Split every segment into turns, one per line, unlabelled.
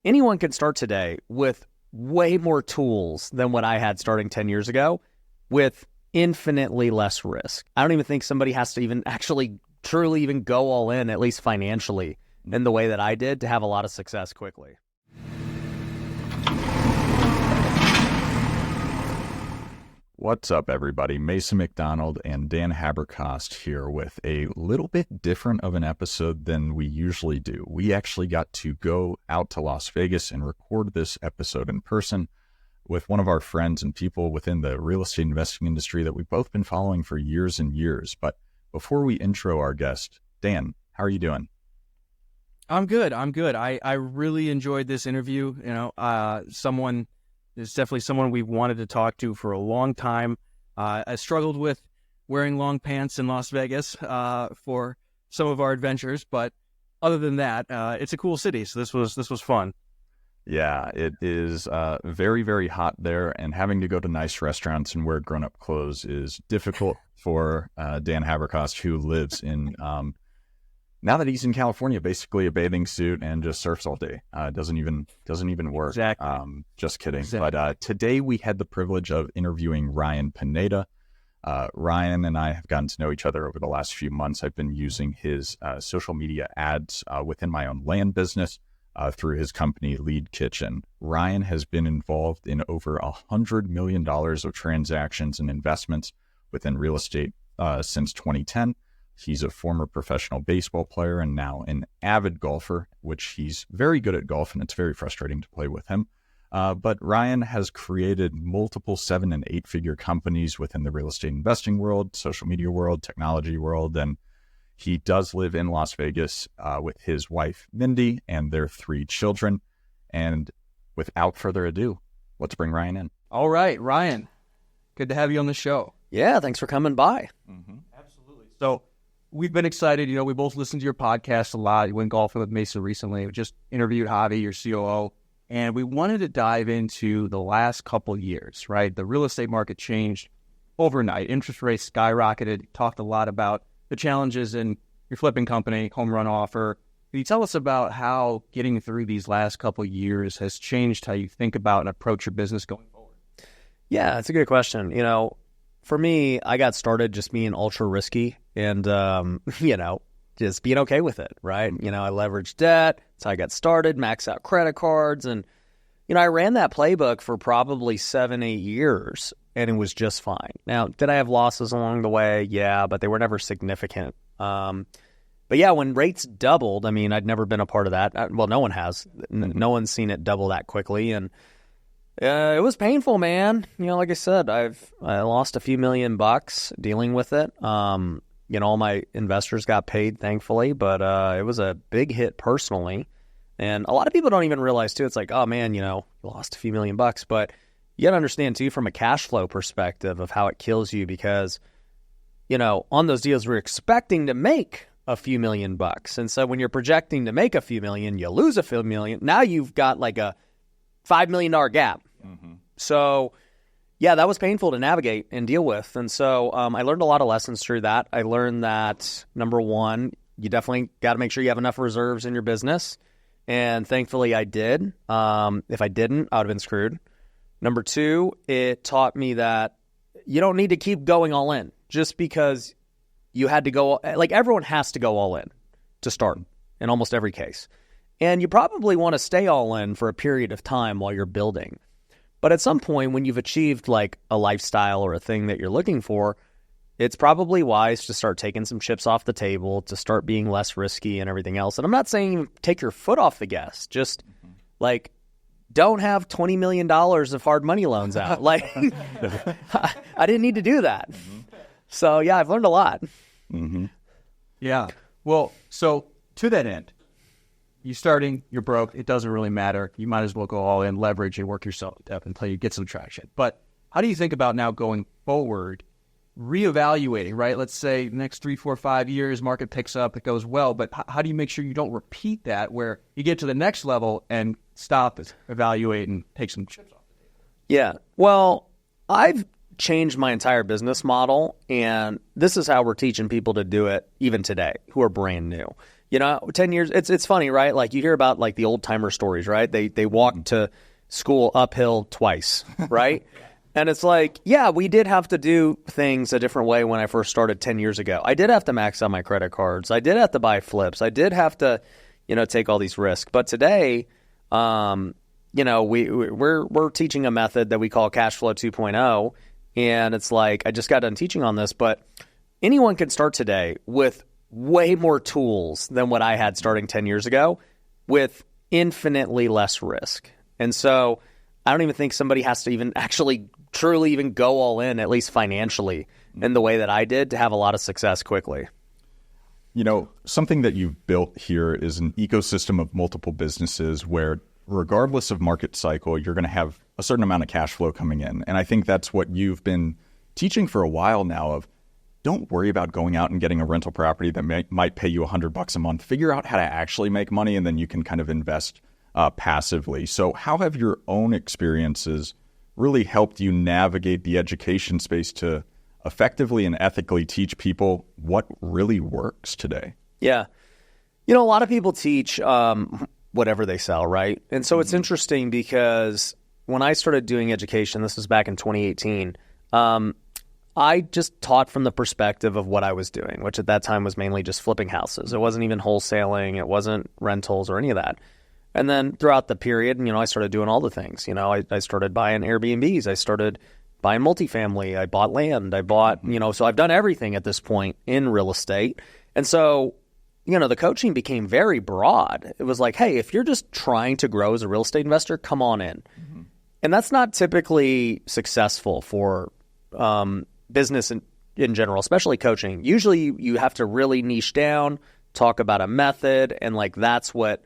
anyone can start today with way more tools than what I had starting 10 years ago with infinitely less risk. I don't even think somebody has to even actually truly even go all in, at least financially, in the way that I did to have a lot of success quickly.
What's up, everybody? Mason McDonald and Dan Haberkost here with a little bit different of an episode than we usually do. We actually got to go out to Las Vegas and record this episode in person with one of our friends and people within the real estate investing industry that we've both been following for years and years. But before we intro our guest, Dan, how are you doing?
I'm good. I really enjoyed this interview. It's definitely someone we've wanted to talk to for a long time. I struggled with wearing long pants in Las Vegas for some of our adventures, but other than that, it's a cool city. So this was fun.
Yeah, it is very, very hot there, and having to go to nice restaurants and wear grown-up clothes is difficult for Dan Haberkost, who lives in, now that he's in California, basically a bathing suit and just surfs all day. Doesn't even work.
Exactly.
Just kidding.
Exactly.
But today we had the privilege of interviewing Ryan Pineda. Ryan and I have gotten to know each other over the last few months. I've been using his social media ads within my own land business through his company, Lead Kitchen. Ryan has been involved in over $100 million of transactions and investments within real estate since 2010. He's a former professional baseball player and now an avid golfer, which he's very good at golf, and it's very frustrating to play with him. But Ryan has created multiple 7- and 8-figure companies within the real estate investing world, social media world, technology world, and he does live in Las Vegas with his wife, Mindy, and their 3 children. And without further ado, let's bring Ryan in.
All right, Ryan, good to have you on the show.
Yeah, thanks for coming by.
Mm-hmm. Absolutely. So we've been excited. We both listened to your podcast a lot. You went golfing with Mesa recently. We just interviewed Javi, your COO, and we wanted to dive into the last couple years, right? The real estate market changed overnight. Interest rates skyrocketed. Talked a lot about the challenges in your flipping company, Home Run Offer. Can you tell us about how getting through these last couple years has changed how you think about and approach your business going forward?
Yeah, it's a good question. For me, I got started just being ultra risky and, just being okay with it, right? I leveraged debt. That's how I got started, maxed out credit cards. And, I ran that playbook for probably 7-8 years and it was just fine. Now, did I have losses along the way? Yeah, but they were never significant. But yeah, when rates doubled, I'd never been a part of that. Well, no one has. No one's seen it double that quickly. And it was painful, man. Like I said, I lost a few $1,000,000 dealing with it. All my investors got paid, thankfully, but it was a big hit personally. And a lot of people don't even realize, too, it's like, oh, man, you lost a few $1,000,000. But you got to understand, too, from a cash flow perspective of how it kills you because, on those deals, we're expecting to make a few $1,000,000. And so when you're projecting to make a few million, you lose a few million. Now you've got like a $5 million gap. Mm-hmm. So, yeah, that was painful to navigate and deal with. And so I learned a lot of lessons through that. I learned that, number one, you definitely got to make sure you have enough reserves in your business. And thankfully I did. If I didn't, I would have been screwed. Number two, it taught me that you don't need to keep going all in just because you had to go. Like everyone has to go all in to start in almost every case. And you probably want to stay all in for a period of time while you're building. But at some point when you've achieved like a lifestyle or a thing that you're looking for, it's probably wise to start taking some chips off the table, to start being less risky and everything else. And I'm not saying take your foot off the gas. Just like don't have $20 million of hard money loans out. Like I didn't need to do that. Mm-hmm. So yeah, I've learned a lot.
Mm-hmm. Yeah. Well, so to that end, you're starting, you're broke, it doesn't really matter. You might as well go all in, leverage, and work yourself up until you get some traction. But how do you think about now going forward, reevaluating, right? Let's say next 3, 4, 5 years, market picks up, it goes well, but how do you make sure you don't repeat that where you get to the next level and stop it, evaluate, and take some chips off the table?
Yeah. Well, I've changed my entire business model, and this is how we're teaching people to do it even today who are brand new. 10 years, it's funny, right? Like you hear about like the old timer stories, right? They walked to school uphill twice, right? And it's like, yeah, we did have to do things a different way when I first started 10 years ago. I did have to max out my credit cards. I did have to buy flips. I did have to, take all these risks. But today, we're teaching a method that we call cash flow 2.0. And it's like, I just got done teaching on this, but anyone can start today with way more tools than what I had starting 10 years ago with infinitely less risk. And so I don't even think somebody has to even actually truly even go all in, at least financially, in the way that I did to have a lot of success quickly.
Something that you've built here is an ecosystem of multiple businesses where regardless of market cycle, you're going to have a certain amount of cash flow coming in. And I think that's what you've been teaching for a while now of don't worry about going out and getting a rental property that might pay you $100 a month. Figure out how to actually make money, and then you can kind of invest passively. So how have your own experiences really helped you navigate the education space to effectively and ethically teach people what really works today?
Yeah. A lot of people teach whatever they sell, right? And so it's interesting because when I started doing education, this was back in 2018, I just taught from the perspective of what I was doing, which at that time was mainly just flipping houses. It wasn't even wholesaling. It wasn't rentals or any of that. And then throughout the period, I started doing all the things. I started buying Airbnbs. I started buying multifamily. I bought land. I bought, so I've done everything at this point in real estate. And so, the coaching became very broad. It was like, hey, if you're just trying to grow as a real estate investor, come on in. Mm-hmm. And that's not typically successful for business in general, especially coaching. Usually you have to really niche down, talk about a method, and like that's what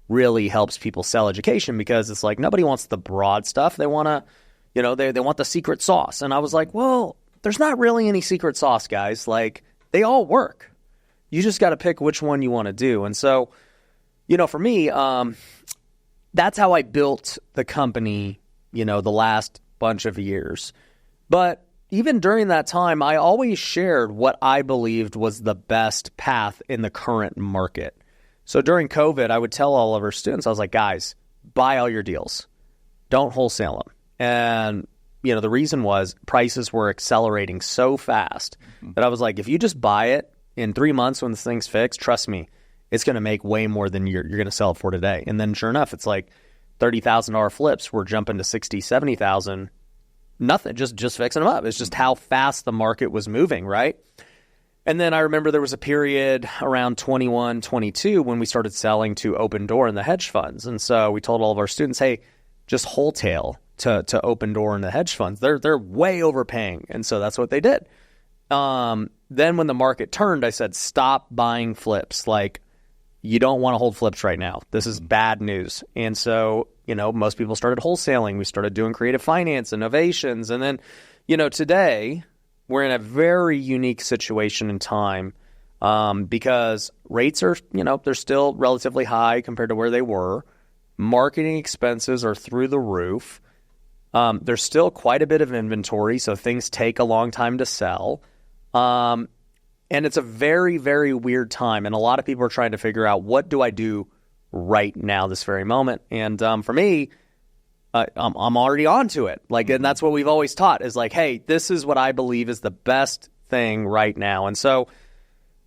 really helps people sell education, because it's like nobody wants the broad stuff. They want to, they want the secret sauce. And I was like, well, there's not really any secret sauce, guys. Like they all work. You just got to pick which one you want to do. And so, for me, that's how I built the company, the last bunch of years. But even during that time, I always shared what I believed was the best path in the current market. So during COVID, I would tell all of our students, I was like, guys, buy all your deals. Don't wholesale them. And, the reason was prices were accelerating so fast that I was like, if you just buy it in 3 months when this thing's fixed, trust me, it's going to make way more than you're going to sell it for today. And then sure enough, it's like $30,000 flips were jumping to $60,000, $70,000. Nothing, just fixing them up. It's just how fast the market was moving, right? And then I remember there was a period around 21, 22 when we started selling to Open Door and the hedge funds. And so we told all of our students, hey, just wholesale to Open Door and the hedge funds. They're way overpaying. And so that's what they did. Then when the market turned, I said, stop buying flips. Like, you don't want to hold flips right now. This is bad news. And so, most people started wholesaling. We started doing creative finance, innovations. And then, today we're in a very unique situation in time because rates are, they're still relatively high compared to where they were. Marketing expenses are through the roof. There's still quite a bit of inventory, so things take a long time to sell. And it's a very, very weird time. And a lot of people are trying to figure out, what do I do right now, this very moment? And for me, I'm already onto it. Like, and that's what we've always taught is like, hey, this is what I believe is the best thing right now. And so,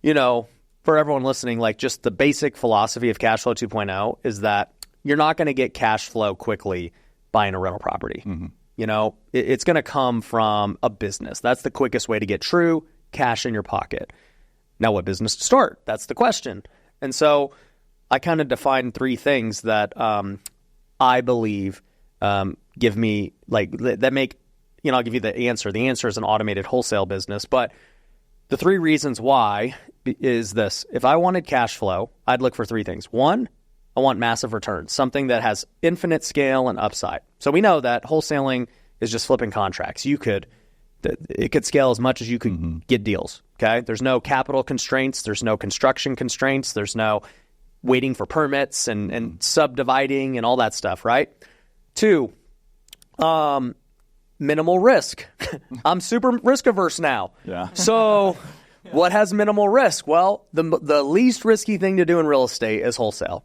for everyone listening, like just the basic philosophy of Cash Flow 2.0 is that you're not going to get cash flow quickly buying a rental property. Mm-hmm. It's going to come from a business. That's the quickest way to get true cash in your pocket. Now, what business to start? That's the question. And so I kind of defined 3 things that I believe give me that make, I'll give you the answer. The answer is an automated wholesale business. But the 3 reasons why is this. If I wanted cash flow, I'd look for 3 things. 1, I want massive returns, something that has infinite scale and upside. So we know that wholesaling is just flipping contracts. It could scale as much as you could get deals. Okay. There's no capital constraints. There's no construction constraints. There's no waiting for permits and subdividing and all that stuff. Right. 2, minimal risk. I'm super risk averse now.
Yeah.
So What has minimal risk? Well, the least risky thing to do in real estate is wholesale,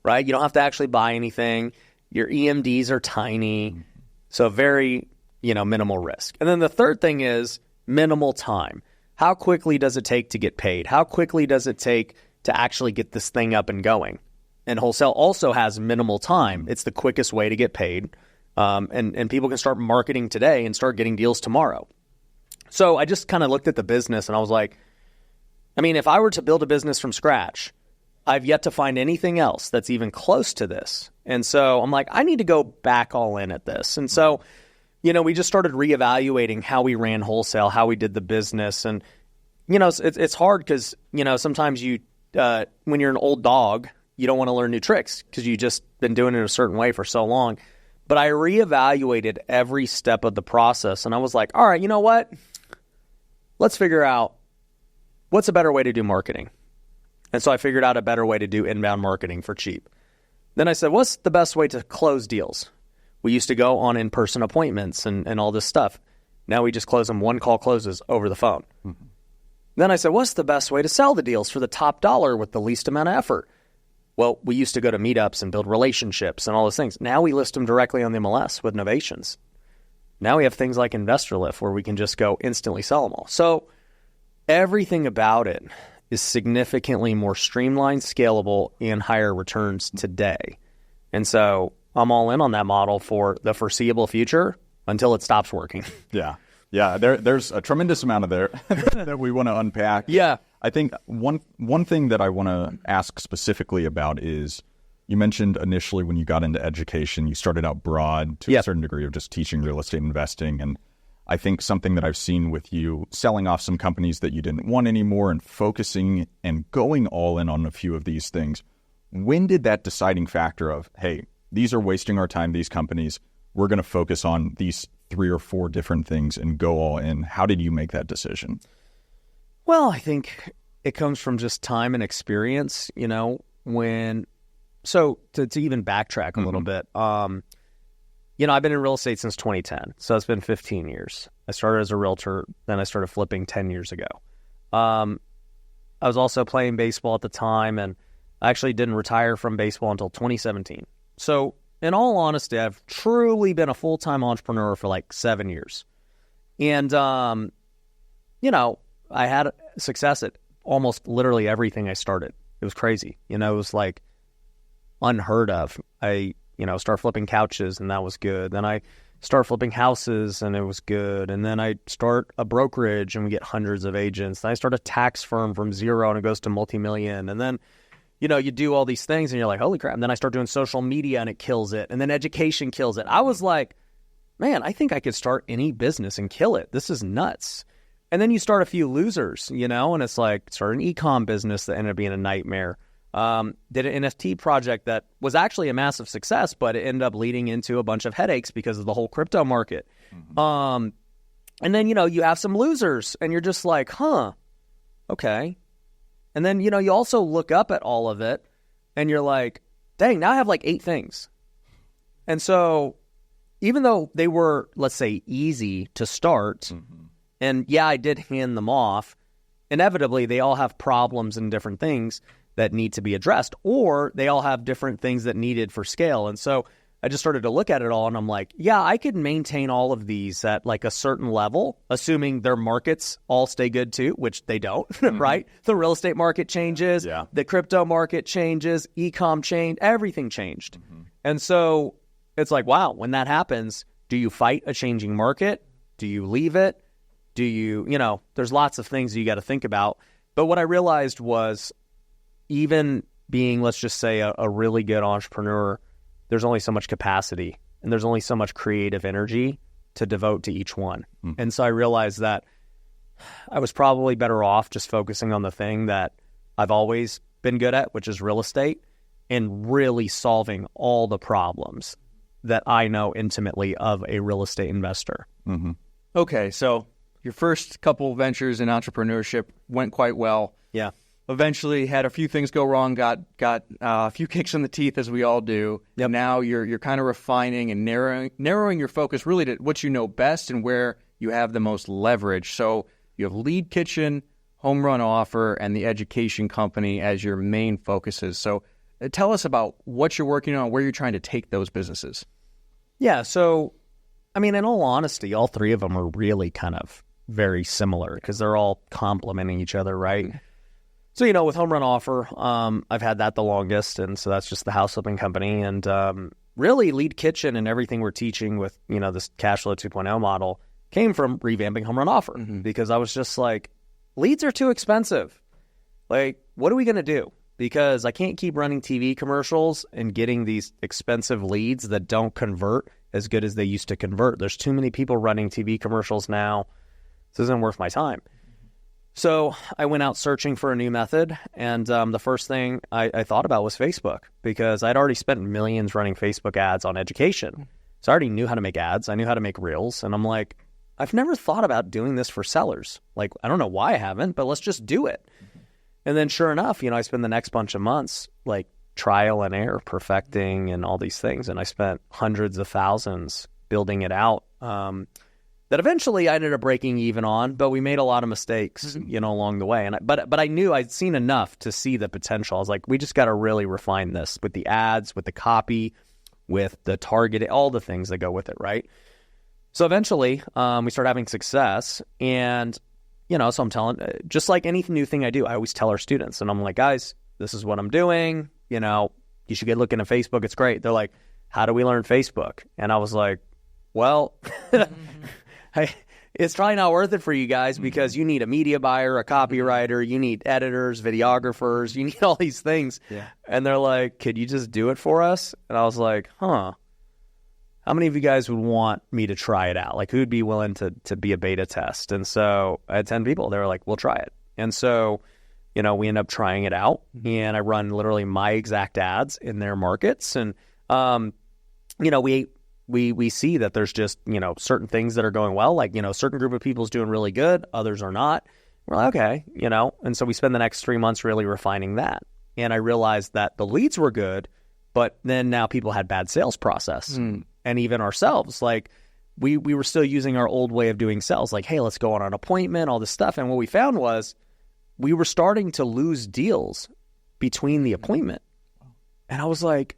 right? You don't have to actually buy anything. Your EMDs are tiny, so very, minimal risk. And then the third thing is minimal time. How quickly does it take to get paid? How quickly does it take to actually get this thing up and going? And wholesale also has minimal time. It's the quickest way to get paid. And people can start marketing today and start getting deals tomorrow. So I just kind of looked at the business and I was like, if I were to build a business from scratch, I've yet to find anything else that's even close to this. And so I'm like, I need to go back all in at this. And so, we just started reevaluating how we ran wholesale, how we did the business. And, it's hard because, sometimes when you're an old dog, you don't want to learn new tricks because you've just been doing it a certain way for so long. But I reevaluated every step of the process and I was like, all right, you know what? Let's figure out what's a better way to do marketing. And so I figured out a better way to do inbound marketing for cheap. Then I said, what's the best way to close deals? We used to go on in-person appointments and all this stuff. Now we just close them, one call closes over the phone. Mm-hmm. Then I said, what's the best way to sell the deals for the top dollar with the least amount of effort? Well, we used to go to meetups and build relationships and all those things. Now we list them directly on the MLS with novations. Now we have things like Investor Lift where we can just go instantly sell them all. So everything about it is significantly more streamlined, scalable, and higher returns today. And so I'm all in on that model for the foreseeable future until it stops working.
Yeah. Yeah, there's a tremendous amount of there that we want to unpack.
Yeah.
I think one thing that I want to ask specifically about is you mentioned initially when you got into education, you started out broad to a certain degree of just teaching real estate investing. And I think something that I've seen with you selling off some companies that you didn't want anymore and focusing and going all in on a few of these things. When did that deciding factor of, hey, these are wasting our time, these companies, we're going to focus on these 3 or 4 different things and go all in. How did you make that decision?
Well, I think it comes from just time and experience, so to even backtrack a little bit, I've been in real estate since 2010. So it's been 15 years. I started as a realtor, then I started flipping 10 years ago. I was also playing baseball at the time, and I actually didn't retire from baseball until 2017. So in all honesty, I've truly been a full-time entrepreneur for like 7 years. And, I had success at almost literally everything I started. It was crazy. It was like unheard of. I start flipping couches and that was good. Then I start flipping houses and it was good. And then I start a brokerage and we get hundreds of agents. Then I start a tax firm from zero and it goes to multi-million. And then you do all these things and you're like, holy crap. And then I start doing social media and it kills it. And then education kills it. I was like, man, I think I could start any business and kill it. This is nuts. And then you start a few losers, and it's like start an e-com business that ended up being a nightmare. Did an NFT project that was actually a massive success, but it ended up leading into a bunch of headaches because of the whole crypto market. Mm-hmm. And then, you have some losers and you're just like, okay. And then, you also look up at all of it and you're like, dang, now I have like 8 things. And so even though they were, let's say, easy to start, and yeah, I did hand them off, inevitably they all have problems and different things that need to be addressed, or they all have different things that needed for scale. And so I just started to look at it all and I'm like, yeah, I could maintain all of these at like a certain level, assuming their markets all stay good too, which they don't, right? The real estate market changes, the crypto market changes, e-com changed, everything changed. And so it's like, wow, when that happens, do you fight a changing market? Do you leave it? Do you, there's lots of things you got to think about. But what I realized was even being, let's just say, a really good entrepreneur, there's only so much capacity and there's only so much creative energy to devote to each one. And so I realized that I was probably better off just focusing on the thing that I've always been good at, which is real estate, and really solving all the problems that I know intimately of a real estate investor.
Okay, so your first couple of ventures in entrepreneurship went quite well.
Yeah.
Eventually had a few things go wrong, got a few kicks in the teeth, as we all do.
Yep.
Now you're kind of refining and narrowing your focus really to what you know best and where you have the most leverage. So you have Lead Kitchen, home run offer and the education company as your main focuses. So tell us about what you're working on, where you're trying to take those businesses.
Yeah. So, I mean, in all honesty, all three of them are really kind of very similar because they're all complementing each other, right? So, with Home Run Offer, I've had that the longest, and so that's just the house flipping company. And really, Lead Kitchen and everything we're teaching with, this cash flow 2.0 model came from revamping Home Run Offer because I was just like, leads are too expensive. Like, what are we going to do? Because I can't keep running TV commercials and getting these expensive leads that don't convert as good as they used to convert. There's too many people running TV commercials now. This isn't worth my time. So I went out searching for a new method, and the first thing I thought about was Facebook because I'd already spent millions running Facebook ads on education. So I already knew how to make ads. I knew how to make reels, and I'm like, I've never thought about doing this for sellers. Like, I don't know why I haven't, but let's just do it. And then sure enough, I spent the next bunch of months like trial and error, perfecting and all these things. And I spent hundreds of thousands building it out that eventually I ended up breaking even on, but we made a lot of mistakes, along the way. And but I knew I'd seen enough to see the potential. I was like, we just got to really refine this with the ads, with the copy, with the target, all the things that go with it, right? So eventually we started having success. And, so I'm telling, just like any new thing I do, I always tell our students, and I'm like, guys, this is what I'm doing. You should get looking at Facebook. It's great. They're like, how do we learn Facebook? And I was like, well, it's probably not worth it for you guys because you need a media buyer, a copywriter, you need editors, videographers, you need all these things. Yeah. And they're like, could you just do it for us? And I was like, how many of you guys would want me to try it out? Like, who'd be willing to be a beta test? And so I had 10 people. They were like, we'll try it. And so, we end up trying it out, and I run literally my exact ads in their markets. And, we see that there's just, certain things that are going well. Like, a certain group of people is doing really good. Others are not. We're like, okay, And so we spend the next 3 months really refining that. And I realized that the leads were good, but then now people had bad sales process. And even ourselves, like we were still using our old way of doing sales. Like, hey, let's go on an appointment, all this stuff. And what we found was we were starting to lose deals between the appointment. And I was like,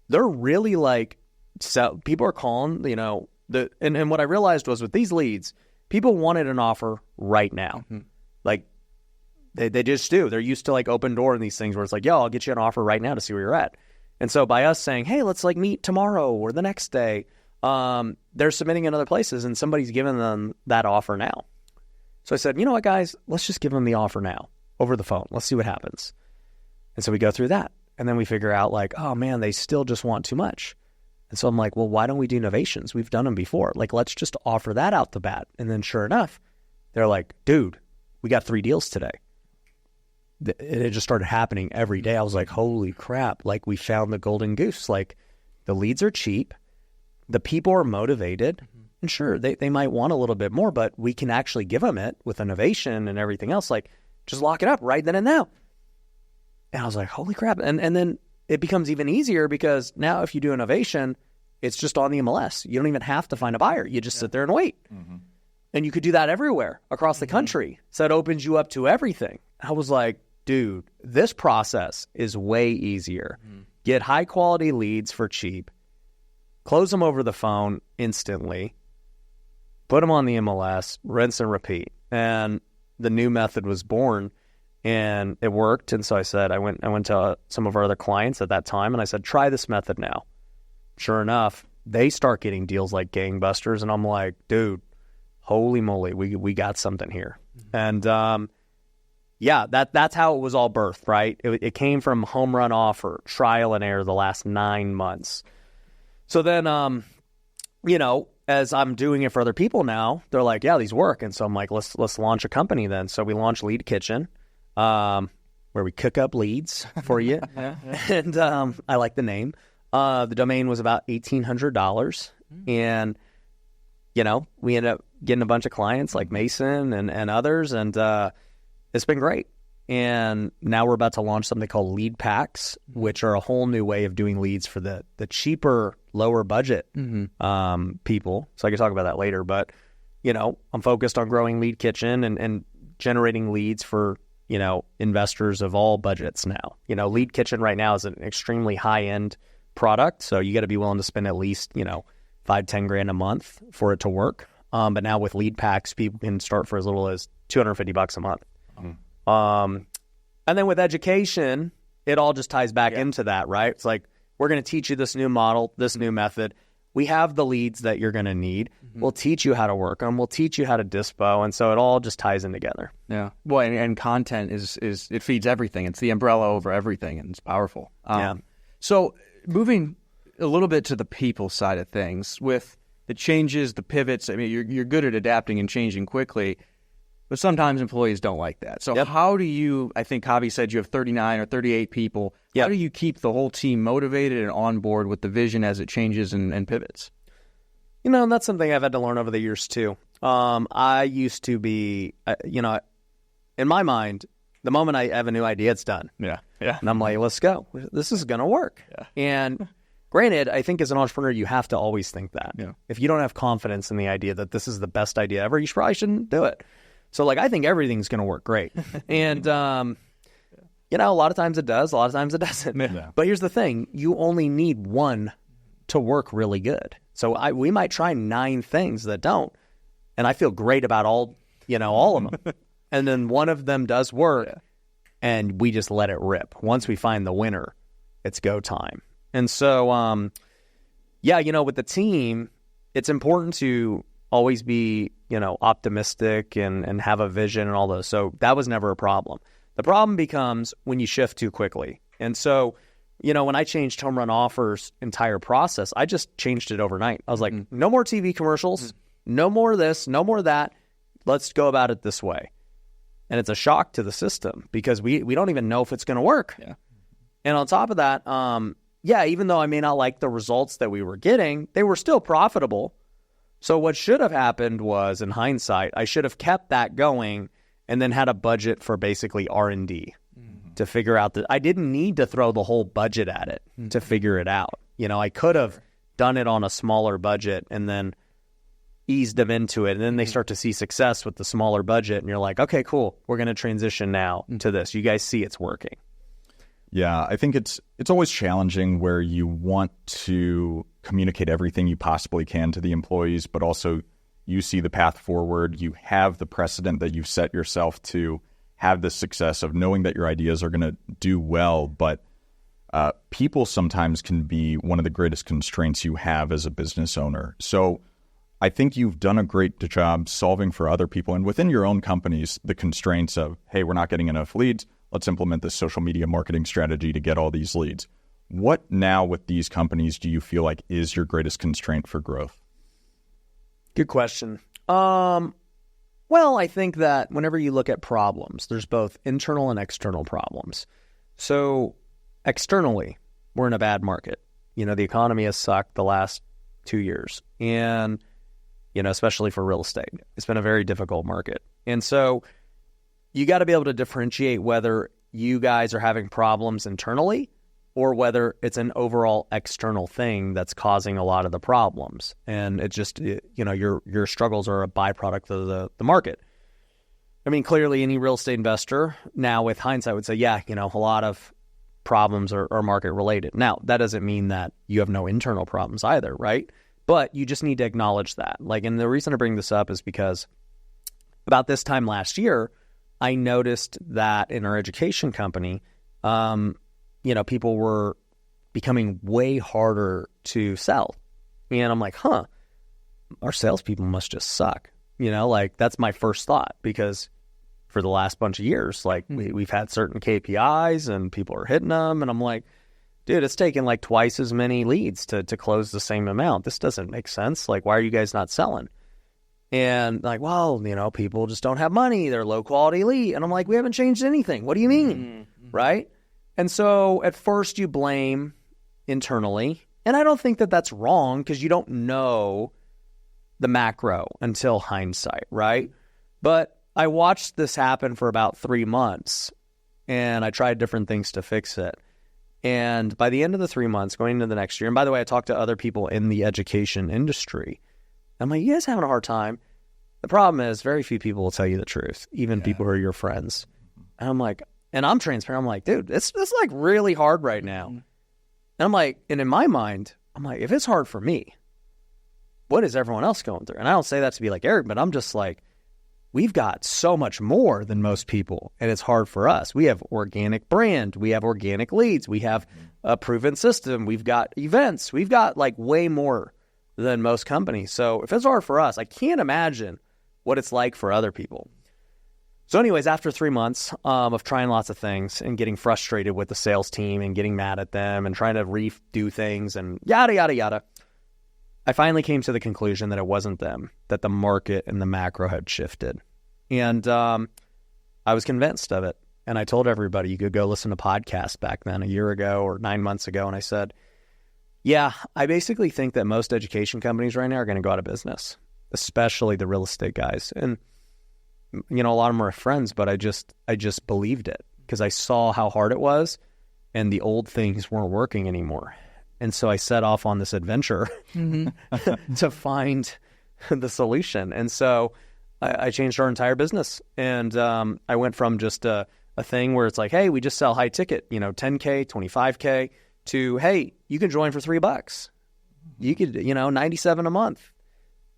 they're really like, so people are calling, and what I realized was with these leads, people wanted an offer right now. Like they just do. They're used to like open door and these things where it's like, yo, I'll get you an offer right now to see where you're at. And so by us saying, hey, let's like meet tomorrow or the next day, they're submitting in other places and somebody's giving them that offer now. So I said, you know what, guys, let's just give them the offer now over the phone. Let's see what happens. And so we go through that. And then we figure out like, oh man, they still just want too much. And so I'm like, well, why don't we do novations? We've done them before. Like, let's just offer that out the bat. And then sure enough, they're like, dude, we got 3 deals today. It just started happening every day. I was like, holy crap. Like, we found the golden goose. Like, the leads are cheap. The people are motivated. And sure, they might want a little bit more, but we can actually give them it with innovation and everything else. Like, just lock it up right then and now. And I was like, holy crap. And then it becomes even easier because now if you do innovation, it's just on the MLS. You don't even have to find a buyer. You just sit there and wait. And you could do that everywhere across the country. So that opens you up to everything. I was like, dude, this process is way easier. Get high quality leads for cheap, close them over the phone instantly, put them on the MLS, rinse and repeat. And the new method was born. And it worked. And so I said, I went to some of our other clients at that time and I said, try this method now. Sure enough, they start getting deals like gangbusters. And I'm like, dude, holy moly, we got something here. And that's how it was all birthed, right? It came from Home Run Offer, trial and error the last 9 months. So then, as I'm doing it for other people now, they're like, yeah, these work. And so I'm like, let's launch a company then. So we launched Lead Kitchen. Where we cook up leads for you. And I like the name. The domain was about $1,800. And, we ended up getting a bunch of clients like Mason and others. And it's been great. And now we're about to launch something called Lead Packs, which are a whole new way of doing leads for the cheaper, lower budget people. So I can talk about that later. But, I'm focused on growing Lead Kitchen and generating leads for, investors of all budgets now. Lead Kitchen right now is an extremely high-end product, so you got to be willing to spend at least, $5-10 a month for it to work. But now with lead packs, people can start for as little as $250 a month. And then with education, it all just ties back into that, right? It's like, we're going to teach you this new model, this new method. We have the leads that you're going to need. We'll teach you how to work them. We'll teach you how to dispo. And so it all just ties in together.
Yeah. Well, and content is it feeds everything. It's the umbrella over everything, and it's powerful. So moving a little bit to the people side of things, with the changes, the pivots, I mean, you're good at adapting and changing quickly, but sometimes employees don't like that. So how do you, I think Javi said you have 39 or 38 people. How do you keep the whole team motivated and on board with the vision as it changes and pivots?
That's something I've had to learn over the years too. I used to be, in my mind, the moment I have a new idea, it's done.
Yeah.
And I'm like, let's go. This is going to work. Yeah. And granted, I think as an entrepreneur, you have to always think that. Yeah. If you don't have confidence in the idea that this is the best idea ever, you probably shouldn't do it. So, I think everything's going to work great. And, a lot of times it does, a lot of times it doesn't. Yeah. But here's the thing. You only need one to work really good. So we might try 9 things that don't. And I feel great about all of them. And then one of them does work, and we just let it rip. Once we find the winner, it's go time. And so, with the team, it's important to always be, optimistic and have a vision and all those. So that was never a problem. The problem becomes when you shift too quickly. And so, when I changed Home Run Offer's entire process, I just changed it overnight. I was like, no more TV commercials, no more of this, no more of that. Let's go about it this way. And it's a shock to the system because we don't even know if it's going to work. Yeah. And on top of that, even though I may not like the results that we were getting, they were still profitable. So what should have happened was, in hindsight, I should have kept that going and then had a budget for basically R&D to figure out that I didn't need to throw the whole budget at it to figure it out. I could have done it on a smaller budget and then eased them into it. And then they start to see success with the smaller budget. And you're like, okay, cool. We're going to transition now to this. You guys see it's working.
Yeah, I think it's always challenging where you want to communicate everything you possibly can to the employees, but also you see the path forward. You have the precedent that you've set yourself to have the success of knowing that your ideas are going to do well. But people sometimes can be one of the greatest constraints you have as a business owner. So I think you've done a great job solving for other people and within your own companies, the constraints of, hey, we're not getting enough leads. Let's implement this social media marketing strategy to get all these leads. What now with these companies do you feel like is your greatest constraint for growth?
Good question. Well, I think that whenever you look at problems, there's both internal and external problems. So externally, we're in a bad market. The economy has sucked the last 2 years. And, especially for real estate, it's been a very difficult market. And so you got to be able to differentiate whether you guys are having problems internally or whether it's an overall external thing that's causing a lot of the problems. And it just, your struggles are a byproduct of the market. I mean, clearly any real estate investor now with hindsight would say, a lot of problems are market related. Now, that doesn't mean that you have no internal problems either, right? But you just need to acknowledge that. And the reason I bring this up is because about this time last year, I noticed that in our education company, people were becoming way harder to sell. And I'm like, our salespeople must just suck. That's my first thought, because for the last bunch of years, we've had certain KPIs and people are hitting them. And I'm like, dude, it's taking twice as many leads to close the same amount. This doesn't make sense. Why are you guys not selling? And people just don't have money. They're low quality lead. And I'm like, we haven't changed anything. What do you mean? Right? And so at first you blame internally. And I don't think that that's wrong, because you don't know the macro until hindsight, right? But I watched this happen for about 3 months, and I tried different things to fix it. And by the end of the 3 months, going into the next year, and by the way, I talked to other people in the education industry. I'm like, you guys having a hard time? The problem is very few people will tell you the truth, even people who are your friends. And I'm like, and I'm transparent. I'm like, dude, it's like really hard right now. And I'm like, and in my mind, I'm like, if it's hard for me, what is everyone else going through? And I don't say that to be like Eric, but I'm just like, we've got so much more than most people, and it's hard for us. We have organic brand. We have organic leads. We have a proven system. We've got events. We've got like way more than most companies. So if it's hard for us, I can't imagine what it's like for other people. So anyways, after 3 months of trying lots of things and getting frustrated with the sales team and getting mad at them and trying to redo things and yada, yada, yada, I finally came to the conclusion that it wasn't them, that the market and the macro had shifted. And I was convinced of it. And I told everybody, you could go listen to podcasts back then, a year ago or 9 months ago. And I said, yeah, I basically think that most education companies right now are going to go out of business, especially the real estate guys. And, you know, a lot of them are friends, but I just believed it because I saw how hard it was and the old things weren't working anymore. And so I set off on this adventure to find the solution. And so I changed our entire business. And I went from just a thing where it's like, hey, we just sell high ticket, you know, 10K, 25K to, hey, you can join for $3. You could, you know, 97 a month.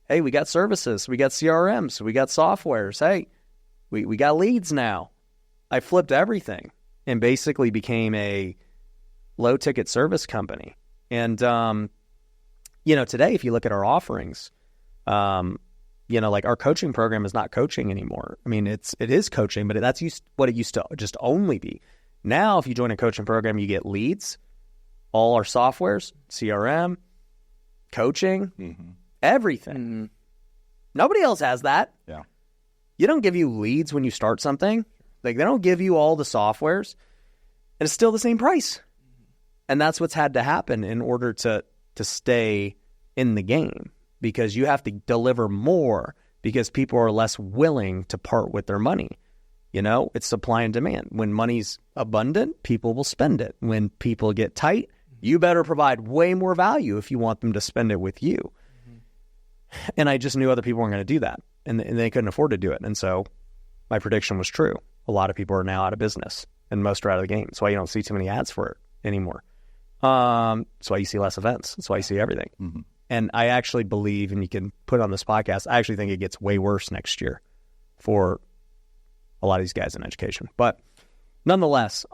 Hey, we got services. We got CRMs. We got softwares. Hey, we got leads now. I flipped everything and basically became a low ticket service company. And, you know, today, if you look at our offerings, you know, like our coaching program is not coaching anymore. I mean, it is coaching, but that's what it used to just only be. Now, if you join a coaching program, you get leads, all our softwares, CRM, coaching, everything. Nobody else has that.
Yeah.
You don't give you leads when you start something. Like, they don't give you all the softwares, and it's still the same price. And that's what's had to happen in order to stay in the game, because you have to deliver more because people are less willing to part with their money. You know, it's supply and demand. When money's abundant, people will spend it. When people get tight, you better provide way more value if you want them to spend it with you. And I just knew other people weren't going to do that, and they couldn't afford to do it. And so my prediction was true. A lot of people are now out of business, and most are out of the game. That's why you don't see too many ads for it anymore. That's why you see less events. That's why you see everything. And I actually believe, and you can put it on this podcast, I actually think it gets way worse next year for a lot of these guys in education. But nonetheless,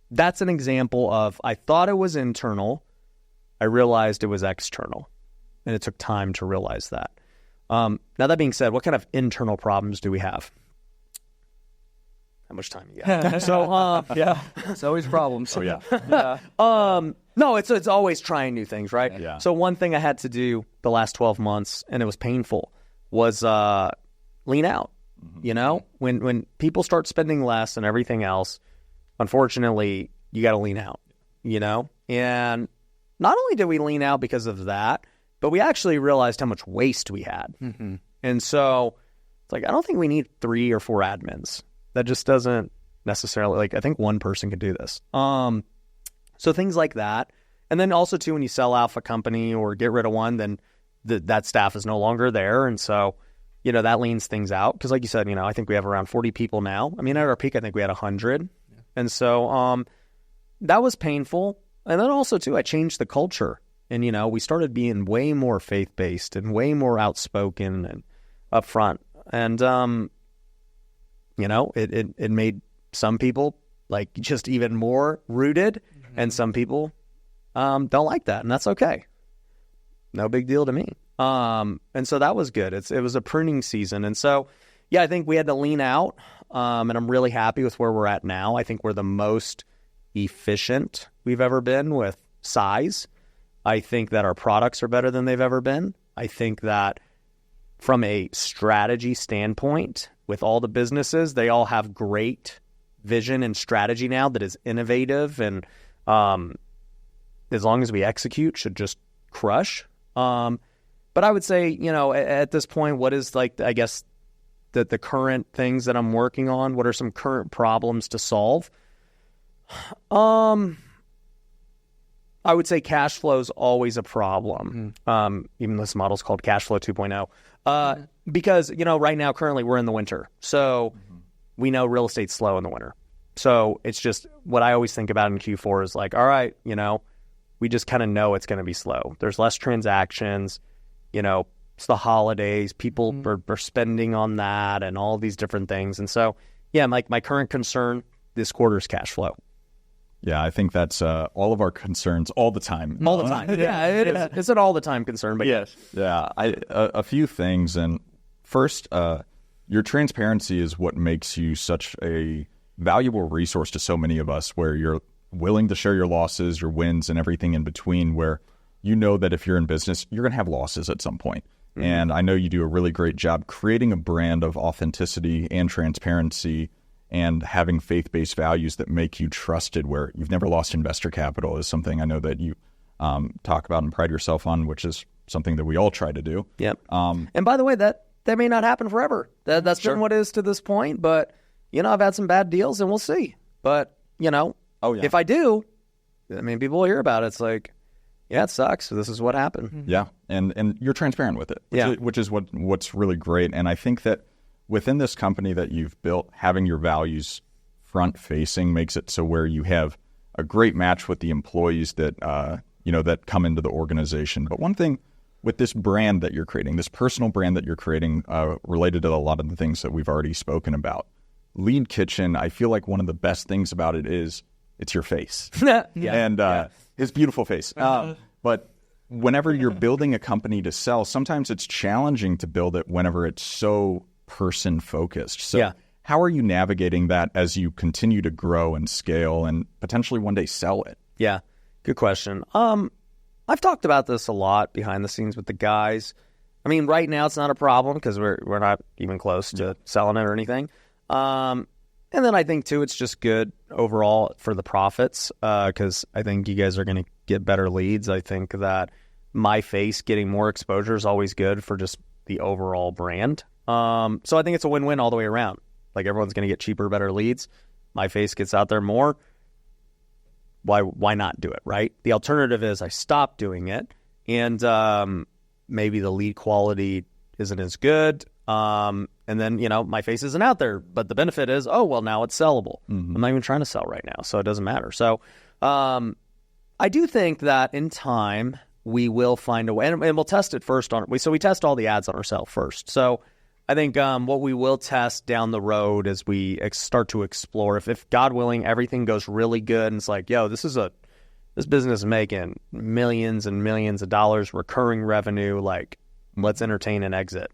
that's an example of, I thought it was internal. I realized it was external. And it took time to realize that. Now, that being said, what kind of internal problems do we have? How much time you got? So,
yeah, it's always problems.
Oh, yeah.
No, it's always trying new things, right?
Yeah.
So one thing I had to do the last 12 months, and it was painful, was lean out. You know, when people start spending less and everything else, unfortunately, you got to lean out, you know? And not only did we lean out because of that, but we actually realized how much waste we had. And so it's like, I don't think we need 3 or 4 admins. That just doesn't necessarily, like, I think one person could do this. So things like that. And then also, too, when you sell off a company or get rid of one, then that staff is no longer there. And so, you know, that leans things out. Because like you said, you know, I think we have around 40 people now. I mean, at our peak, I think we had 100. Yeah. And so that was painful. And then also, too, I changed the culture. And, you know, we started being way more faith-based and way more outspoken and upfront. And, you know, it made some people, like, just even more rooted. And some people don't like that. And that's okay. No big deal to me. And so that was good. It was a pruning season. And so, yeah, I think we had to lean out. And I'm really happy with where we're at now. I think we're the most efficient we've ever been with size. I think that our products are better than they've ever been. I think that from a strategy standpoint, with all the businesses, they all have great vision and strategy now that is innovative, and as long as we execute, should just crush. But I would say, you know, at this point, what is, like, I guess, the current things that I'm working on? What are some current problems to solve? I I would say cash flow is always a problem. Even this model's called cash flow 2.0. Because, right now, currently we're in the winter. So we know real estate's slow in the winter. So it's just what I always think about in Q4 is like, all right, we just kind of know it's going to be slow. There's less transactions, it's the holidays, people are spending on that and all these different things. And so, yeah, my current concern this quarter is cash flow.
Yeah, I think that's all of our concerns all the time.
All the time. Yeah, it is. It's an all the time concern, but yes.
Yeah, a few things. And first, your transparency is what makes you such a valuable resource to so many of us, where you're willing to share your losses, your wins, and everything in between, where you know that if you're in business, you're going to have losses at some point. And I know you do a really great job creating a brand of authenticity and transparency and having faith-based values that make you trusted, where you've never lost investor capital is something I know that you talk about and pride yourself on, which is something that we all try to do.
Yep. And by the way, that may not happen forever. That's been what it is to this point, but I've had some bad deals and we'll see. But, if I do, people will hear about it. It's like, yeah, it sucks. This is what happened.
Yeah. And you're transparent with it, which is what's really great. And I think that within this company that you've built, having your values front facing makes it so where you have a great match with the employees that, that come into the organization. But one thing with this brand that you're creating, this personal brand that you're creating, related to a lot of the things that we've already spoken about, Lead Kitchen, I feel like one of the best things about it is it's your face. His beautiful face. But whenever you're building a company to sell, sometimes it's challenging to build it whenever it's so person-focused. So how are you navigating that as you continue to grow and scale and potentially one day sell it?
Yeah, good question. I've talked about this a lot behind the scenes with the guys. Right now it's not a problem because we're not even close to selling it or anything. And then I think, too, it's just good overall for the profits because I think you guys are going to get better leads. I think that my face getting more exposure is always good for just the overall brand. So I think it's a win-win all the way around. Like everyone's going to get cheaper, better leads. My face gets out there more. Why not do it, right? The alternative is I stop doing it and maybe the lead quality isn't as good. And then, my face isn't out there, but the benefit is, now it's sellable. I'm not even trying to sell right now, so it doesn't matter. So I do think that in time we will find a way, and we'll test it first so we test all the ads on ourselves first. So I think what we will test down the road as we start to explore, if God willing, everything goes really good and it's like, this business is making millions and millions of dollars, recurring revenue, like let's entertain an exit.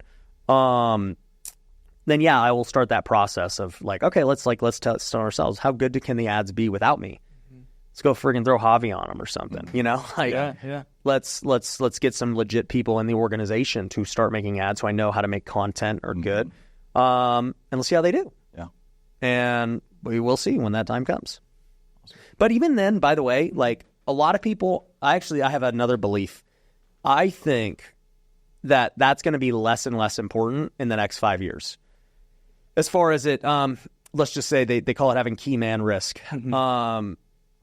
Then I will start that process of like, okay, let's test on ourselves. How good can the ads be without me? Let's go friggin' throw Javi on them or something, Let's get some legit people in the organization to start making ads so I know how to make content or good. And let's see how they do.
Yeah.
And we will see when that time comes. But even then, by the way, like a lot of people, I have another belief. I think that's going to be less and less important in the next 5 years. As far as it, let's just say they call it having key man risk.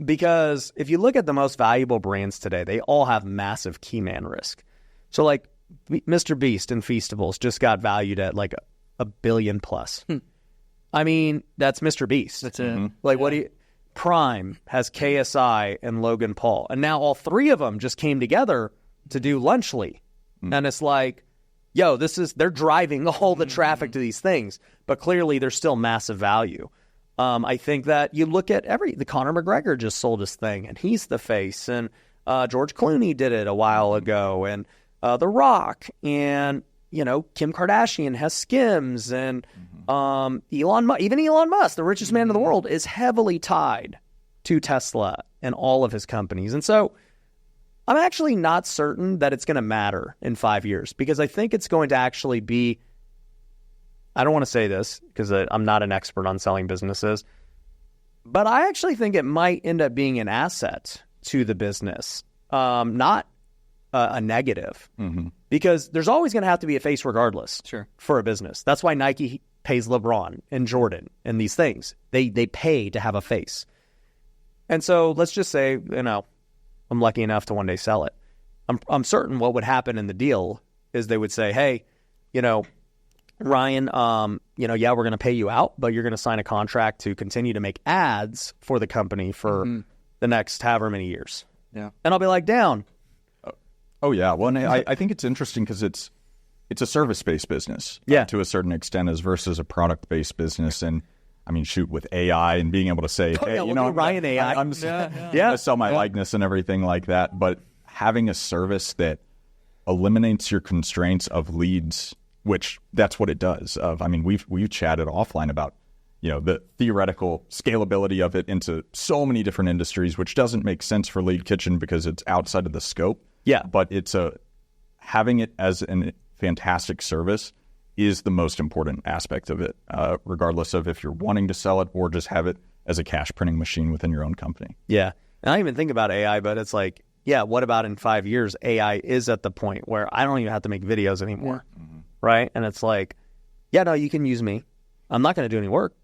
Because if you look at the most valuable brands today, they all have massive key man risk. So like Mr. Beast and Feastables just got valued at like $1 billion plus. That's Mr. Beast.
That's it.
What do you... Prime has KSI and Logan Paul. And now all three of them just came together to do Lunchly. And it's like, they're driving all the traffic to these things, but clearly there's still massive value. I think that you look at the Conor McGregor just sold his thing and he's the face, and George Clooney did it a while ago, and The Rock, and Kim Kardashian has Skims, and Elon Musk, the richest man in the world, is heavily tied to Tesla and all of his companies. And so I'm actually not certain that it's going to matter in 5 years, because I think it's going to actually be, I don't want to say this because I'm not an expert on selling businesses, but I actually think it might end up being an asset to the business, not a negative, because there's always going to have to be a face regardless for a business. That's why Nike pays LeBron and Jordan and these things. They pay to have a face. And so let's just say, I'm lucky enough to one day sell it. I'm certain what would happen in the deal is they would say, hey, Ryan, yeah, we're going to pay you out, but you're going to sign a contract to continue to make ads for the company for the next however many years.
Yeah.
And I'll be like, down.
Oh, yeah. Well, and I think it's interesting because it's a service-based business to a certain extent as versus a product-based business. And I mean, shoot, with AI and being able to say, hey,
Ryan AI.
I'm going to sell my likeness and everything like that. But having a service that eliminates your constraints of leads, which that's what it does. We've chatted offline about, the theoretical scalability of it into so many different industries, which doesn't make sense for Lead Kitchen because it's outside of the scope.
Yeah.
But having it as a fantastic service is the most important aspect of it, regardless of if you're wanting to sell it or just have it as a cash printing machine within your own company.
Yeah. And I don't even think about AI, but it's like, yeah, what about in 5 years, AI is at the point where I don't even have to make videos anymore, right? And it's like, yeah, no, you can use me. I'm not going to do any work.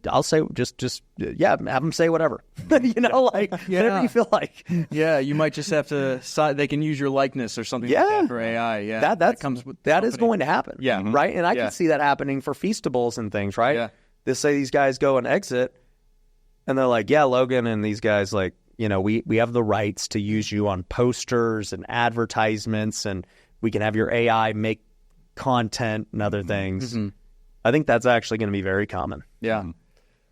I'll say just have them say whatever, whatever you feel like.
Yeah, you might just have to. They can use your likeness or something like that for AI. Yeah,
that is going to happen.
Yeah,
right. And I can see that happening for Feastables and things. Right.
Yeah.
They say these guys go and exit, and they're like, yeah, Logan and these guys like, we have the rights to use you on posters and advertisements, and we can have your AI make content and other things. I think that's actually going to be very common.
Yeah.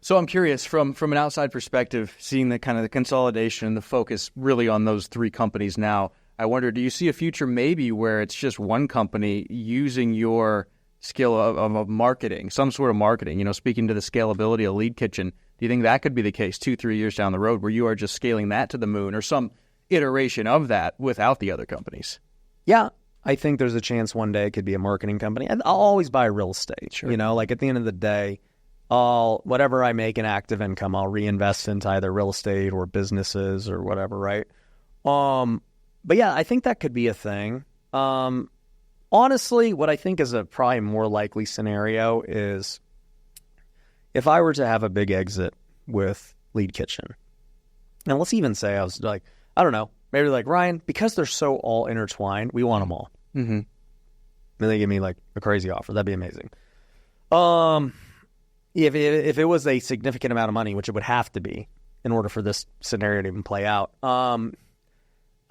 So I'm curious, from an outside perspective, seeing the kind of the consolidation and the focus really on those three companies now, I wonder, do you see a future maybe where it's just one company using your skill of marketing, some sort of marketing, speaking to the scalability of Lead Kitchen? Do you think that could be the case 2-3 years down the road where you are just scaling that to the moon or some iteration of that without the other companies?
Yeah. I think there's a chance one day it could be a marketing company. And I'll always buy real estate. Sure. Like at the end of the day, whatever I make in active income, I'll reinvest into either real estate or businesses or whatever, right? But yeah, I think that could be a thing. Honestly, what I think is a probably more likely scenario is if I were to have a big exit with Lead Kitchen. And let's even say I was like, I don't know, maybe like, Ryan, because they're so all intertwined, we want them all. Mm-hmm. And they give me like a crazy offer. That'd be amazing. If it was a significant amount of money, which it would have to be in order for this scenario to even play out, I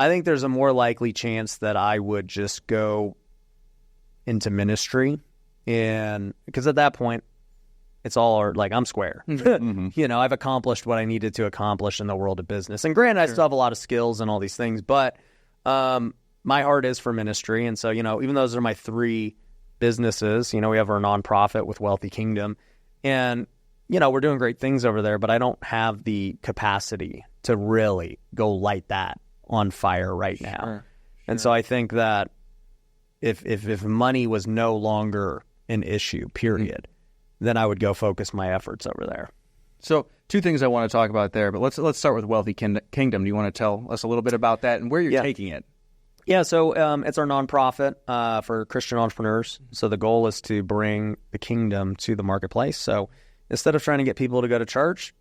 think there's a more likely chance that I would just go into ministry, and because at that point, it's all like I'm square. I've accomplished what I needed to accomplish in the world of business. And granted, I still have a lot of skills and all these things, but my heart is for ministry. And so, even those are my three businesses, we have our nonprofit with Wealthy Kingdom, and, we're doing great things over there, but I don't have the capacity to really go light that on fire right now. Sure. And so I think that if money was no longer an issue, period, then I would go focus my efforts over there.
So two things I want to talk about there, but let's start with Wealthy Kingdom. Do you want to tell us a little bit about that and where you're taking it?
Yeah, so it's our nonprofit for Christian entrepreneurs. So the goal is to bring the kingdom to the marketplace. So instead of trying to get people to go to church,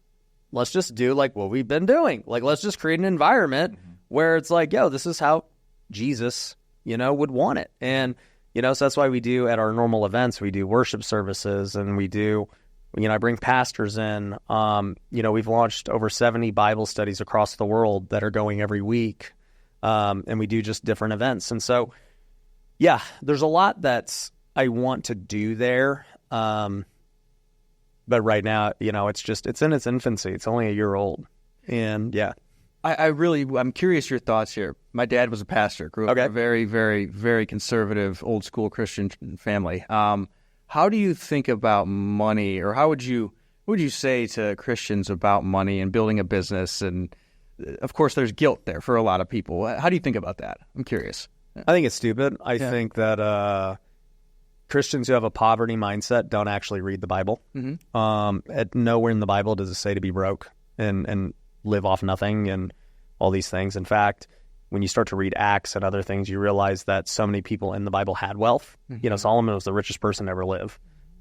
let's just do like what we've been doing. Like, let's just create an environment where it's like, this is how Jesus, would want it. And so that's why we do at our normal events, we do worship services, and we do, I bring pastors in. We've launched over 70 Bible studies across the world that are going every week. And we do just different events. And so, there's a lot that's I want to do there. But right now, it's in its infancy. It's only a year old. And
I'm curious your thoughts here. My dad was a pastor, grew up in a very, very, very conservative, old school Christian family. How do you think about money, or what would you say to Christians about money and building a business? And of course, there's guilt there for a lot of people. How do you think about that? I'm curious.
I think it's stupid. I think that Christians who have a poverty mindset don't actually read the Bible. Nowhere in the Bible does it say to be broke and live off nothing and all these things. In fact, when you start to read Acts and other things, you realize that so many people in the Bible had wealth. Solomon was the richest person to ever live.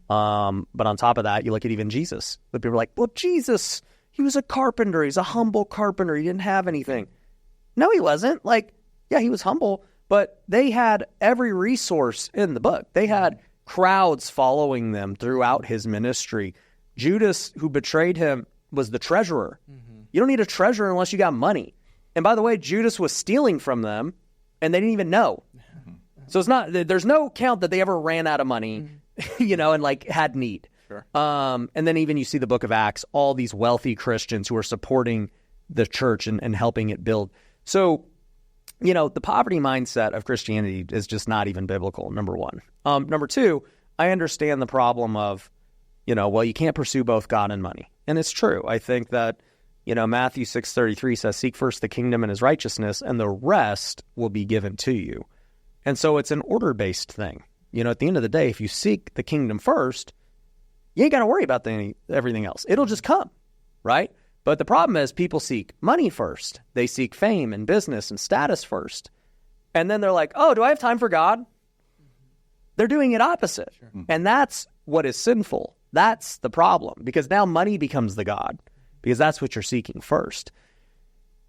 But on top of that, you look at even Jesus. The people are like, well, Jesus, he was a carpenter. He's a humble carpenter. He didn't have anything. No, he wasn't. Like, yeah, he was humble, but they had every resource in the book. They had crowds following them throughout his ministry. Judas, who betrayed him, was the treasurer. You don't need a treasurer unless you got money. And by the way, Judas was stealing from them, and they didn't even know. So there's no count that they ever ran out of money, and like had need.
Sure.
And then even you see the book of Acts, all these wealthy Christians who are supporting the church and helping it build. So, the poverty mindset of Christianity is just not even biblical, number one. Number two, I understand the problem of, you can't pursue both God and money. And it's true. I think that, Matthew 6:33 says, seek first the kingdom and his righteousness, and the rest will be given to you. And so it's an order-based thing. At the end of the day, if you seek the kingdom first, you ain't got to worry about everything else. It'll just come, right? But the problem is people seek money first. They seek fame and business and status first. And then they're like, oh, do I have time for God? They're doing it opposite. Sure. And that's what is sinful. That's the problem, because now money becomes the God, because that's what you're seeking first.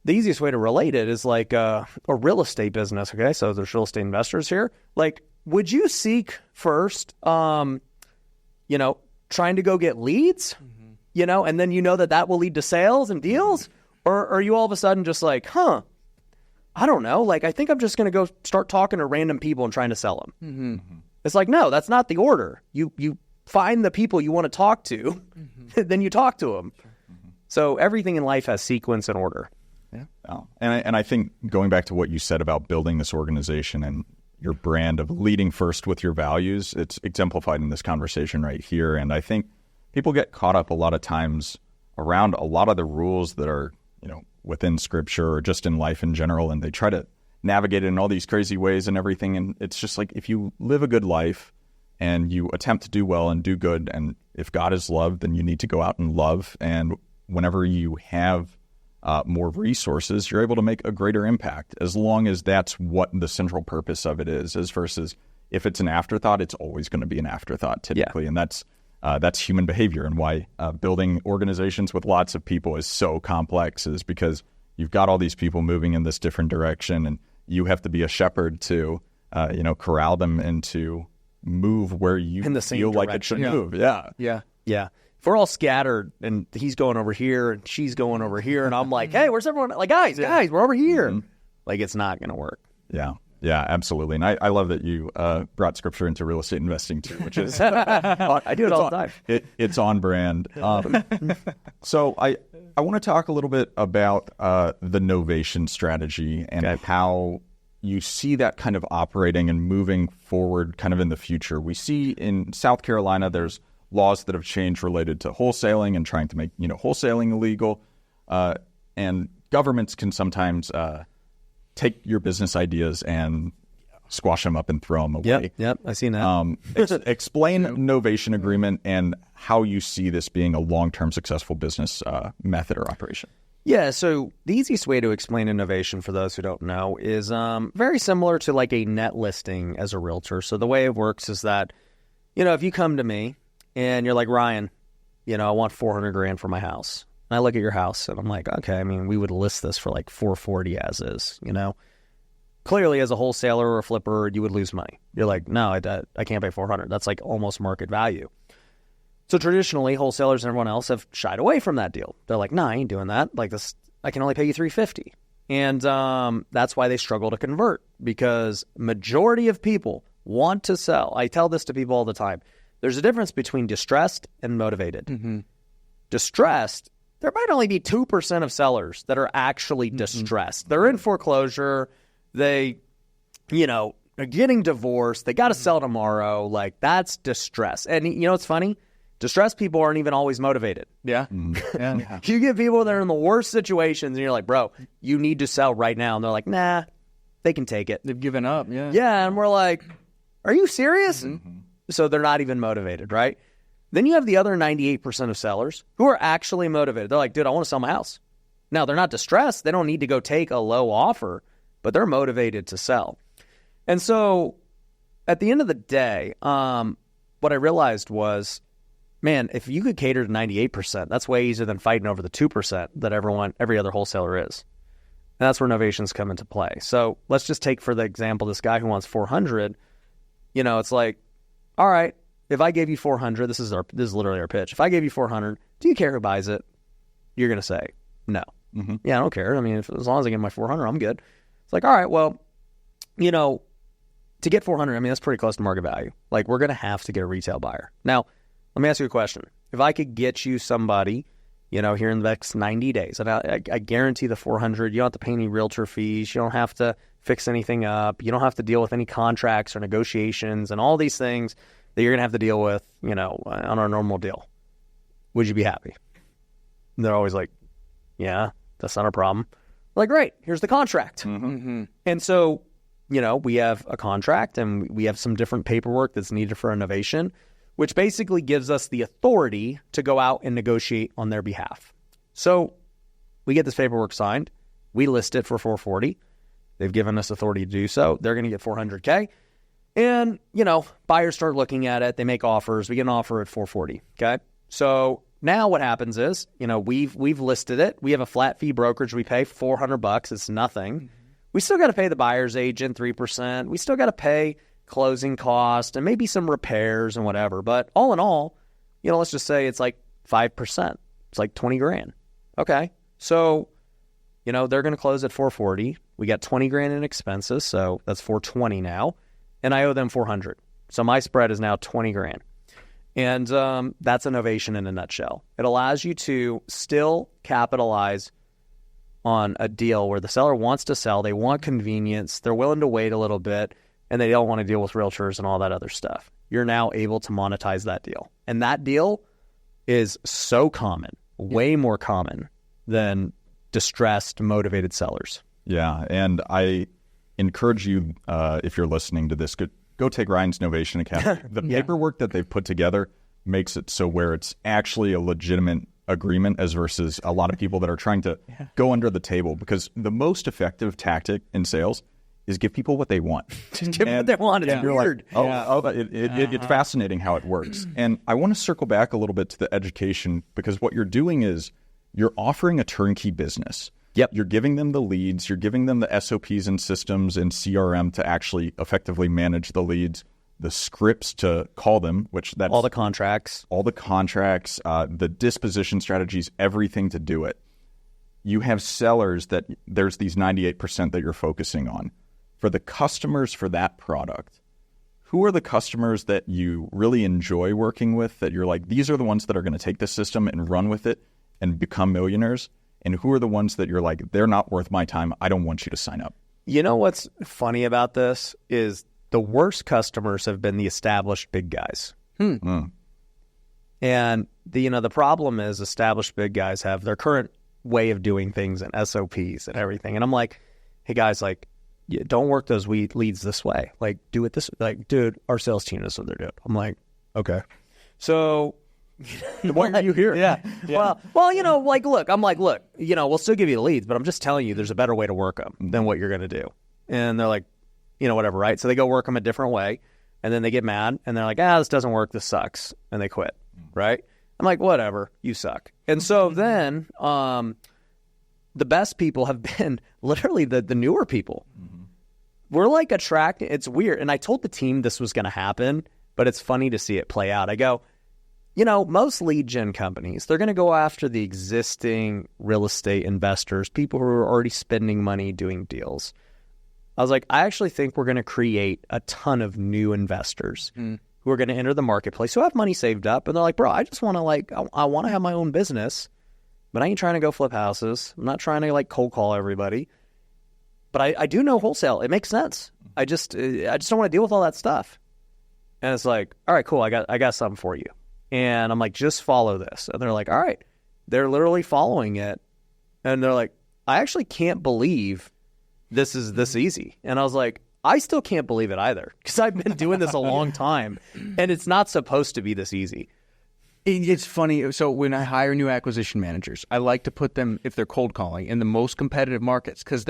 The easiest way to relate it is like a real estate business, okay? So there's real estate investors here. Like, would you seek first, trying to go get leads, and then that will lead to sales and deals? Or are you all of a sudden just like, I don't know, like, I think I'm just going to go start talking to random people and trying to sell them. Mm-hmm. It's like, no, that's not the order. You find the people you want to talk to, then you talk to them. Mm-hmm. So everything in life has sequence and order.
Yeah. Oh. And I think going back to what you said about building this organization and your brand of leading first with your values, it's exemplified in this conversation right here. And I think people get caught up a lot of times around a lot of the rules that are, within scripture or just in life in general. And they try to navigate it in all these crazy ways and everything. And it's just like, if you live a good life and you attempt to do well and do good, and if God is love, then you need to go out and love. And whenever you have more resources, you're able to make a greater impact, as long as that's what the central purpose of it is, as versus if it's an afterthought, it's always going to be an afterthought typically. Yeah. And that's human behavior, and why building organizations with lots of people is so complex, is because you've got all these people moving in this different direction, and you have to be a shepherd to, corral them and to move where you
in the
feel like it should move. Yeah.
Yeah. Yeah. If we're all scattered and he's going over here and she's going over here and I'm like, hey, where's everyone? Like, guys, we're over here. Mm-hmm. Like, it's not going to work.
Yeah. Yeah, absolutely. And I love that you brought scripture into real estate investing too, which is I
do it all the time.
It's on brand. So I want to talk a little bit about the novation strategy and how you see that kind of operating and moving forward kind of in the future. We see in South Carolina, there's laws that have changed related to wholesaling and trying to make, wholesaling illegal. And governments can sometimes take your business ideas and squash them up and throw them away.
Yep, I've seen that.
Explain novation agreement and how you see this being a long-term successful business method or operation.
Yeah, so the easiest way to explain innovation for those who don't know is very similar to like a net listing as a realtor. So the way it works is that, if you come to me and you're like, Ryan, I want $400,000 for my house. And I look at your house and I'm like, okay, we would list this for like $440,000 as is, Clearly, as a wholesaler or a flipper, you would lose money. You're like, no, I can't pay $400,000. That's like almost market value. So traditionally, wholesalers and everyone else have shied away from that deal. They're like, no, I ain't doing that. Like this, I can only pay you $350,000. And that's why they struggle to convert, because majority of people want to sell. I tell this to people all the time. There's a difference between distressed and motivated. Mm-hmm. Distressed, there might only be 2% of sellers that are actually distressed. They're in foreclosure. They, are getting divorced. They got to sell tomorrow. Like, that's distress. And what's funny? Distressed people aren't even always motivated.
Yeah.
Yeah. You get people that are in the worst situations and you're like, bro, you need to sell right now. And they're like, nah, they can take it.
They've given up. Yeah.
Yeah. And we're like, are you serious? Mm-hmm. So they're not even motivated, right? Then you have the other 98% of sellers who are actually motivated. They're like, dude, I want to sell my house. Now, they're not distressed. They don't need to go take a low offer, but they're motivated to sell. And so at the end of the day, what I realized was, man, if you could cater to 98%, that's way easier than fighting over the 2% that every other wholesaler is. And that's where novations come into play. So let's just take for the example, this guy who wants 400, it's like, all right, if I gave you 400, this is literally our pitch. If I gave you 400, do you care who buys it? You're going to say no. Mm-hmm. Yeah, I don't care. I mean, as long as I get my 400, I'm good. It's like, all right, well, to get 400, I mean, that's pretty close to market value. Like, we're going to have to get a retail buyer. Now, let me ask you a question. If I could get you somebody, here in the next 90 days, and I guarantee the 400, you don't have to pay any realtor fees. You don't have to fix anything up. You don't have to deal with any contracts or negotiations and all these things that you're going to have to deal with, on our normal deal. Would you be happy? And they're always like, yeah, that's not a problem. We're like, great, here's the contract. Mm-hmm. And so, we have a contract and we have some different paperwork that's needed for innovation, which basically gives us the authority to go out and negotiate on their behalf. So we get this paperwork signed. We list it for 440. They've given us authority to do so. They're going to get 400K. And, buyers start looking at it. They make offers. We get an offer at 440. Okay. So now what happens is, we've listed it. We have a flat fee brokerage. We pay $400. It's nothing. Mm-hmm. We still got to pay the buyer's agent 3%. We still got to pay closing cost and maybe some repairs and whatever. But all in all, let's just say it's like 5%. It's like 20 grand. Okay. So, they're going to close at 440. We got 20 grand in expenses. So that's 420 now. And I owe them 400. So my spread is now 20 grand. And that's innovation in a nutshell. It allows you to still capitalize on a deal where the seller wants to sell. They want convenience. They're willing to wait a little bit, and they don't want to deal with realtors and all that other stuff. You're now able to monetize that deal. And that deal is so common, way more common than distressed, motivated sellers.
Yeah, and I encourage you, if you're listening to this, go take Ryan's Novation Academy. The paperwork that they've put together makes it so where it's actually a legitimate agreement as versus a lot of people that are trying to go under the table, because the most effective tactic in sales is give people what they want.
Just give them what they want. It's weird.
Like, it's fascinating how it works. And I want to circle back a little bit to the education, because what you're doing is you're offering a turnkey business.
Yep.
You're giving them the leads. You're giving them the SOPs and systems and CRM to actually effectively manage the leads, the scripts to call them, which that's
all the contracts,
the disposition strategies, everything to do it. You have sellers that there's these 98% that you're focusing on. For the customers for that product, who are the customers that you really enjoy working with, that you're like, these are the ones that are going to take the system and run with it and become millionaires? And who are the ones that you're like, they're not worth my time, I don't want you to sign up?
You know what's funny about this is the worst customers have been the established big guys. And the problem is established big guys have their current way of doing things and SOPs and everything. And I'm like, hey guys, like, don't work those leads this way. Like, do it this, like, dude, our sales team is what they're doing. I'm like, okay. So
why are you here?
Yeah. Well, look, we'll still give you the leads, but I'm just telling you there's a better way to work them than what you're going to do. And they're like, whatever, right? So they go work them a different way, and then they get mad, and they're like, this doesn't work, this sucks, and they quit, right? I'm like, whatever, you suck. And so then the best people have been literally the newer people. Mm-hmm. We're like attracting, it's weird. And I told the team this was going to happen, but it's funny to see it play out. I go, most lead gen companies, they're going to go after the existing real estate investors, people who are already spending money doing deals. I was like, I actually think we're going to create a ton of new investors who are going to enter the marketplace, who have money saved up. And they're like, bro, I just want to I want to have my own business, but I ain't trying to go flip houses. I'm not trying to cold call everybody. But I do know wholesale. It makes sense. I just don't want to deal with all that stuff. And it's like, all right, cool. I got something for you. And I'm like, just follow this. And they're like, all right. They're literally following it. And they're like, I actually can't believe this is this easy. And I was like, I still can't believe it either, because I've been doing this a long time, and it's not supposed to be this easy.
It's funny. So when I hire new acquisition managers, I like to put them, if they're cold calling, in the most competitive markets, because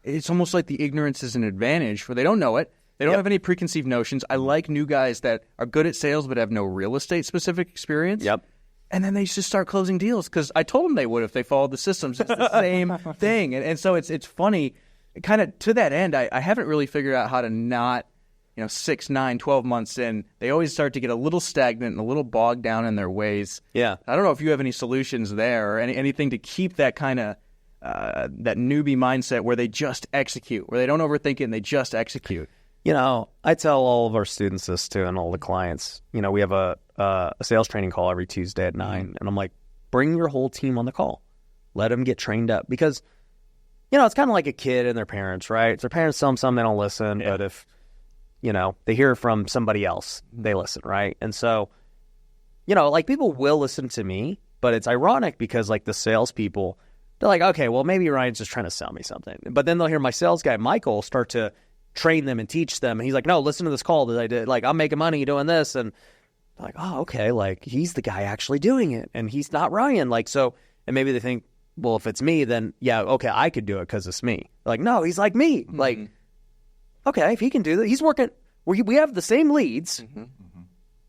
it's almost like the ignorance is an advantage, where they don't know it. They don't have any preconceived notions. I like new guys that are good at sales but have no real estate specific experience.
Yep.
And then they just start closing deals because I told them they would if they followed the systems. It's the same thing. And so it's funny. Kind of to that end, I haven't really figured out how to not, 6, 9, 12 months in, they always start to get a little stagnant and a little bogged down in their ways.
Yeah.
I don't know if you have any solutions there or anything to keep that kind of that newbie mindset where they just execute, where they don't overthink it and they just execute.
I tell all of our students this too and all the clients. We have a sales training call every Tuesday at 9, and I'm like, bring your whole team on the call. Let them get trained up because, it's kind of like a kid and their parents, right? If their parents tell them something, they don't listen. Yeah. But if, they hear from somebody else, they listen, right? And so, people will listen to me, but it's ironic because the salespeople, they're like, okay, well, maybe Ryan's just trying to sell me something. But then they'll hear my sales guy, Michael, start to train them and teach them. And he's like, no, listen to this call that I did. I'm making money doing this. And they're like, oh, okay. He's the guy actually doing it. And he's not Ryan. And maybe they think, well, if it's me, then yeah, okay, I could do it because it's me. No, he's like me. Mm-hmm. Okay, if he can do that, he's working. We have the same leads. Mm-hmm. Mm-hmm.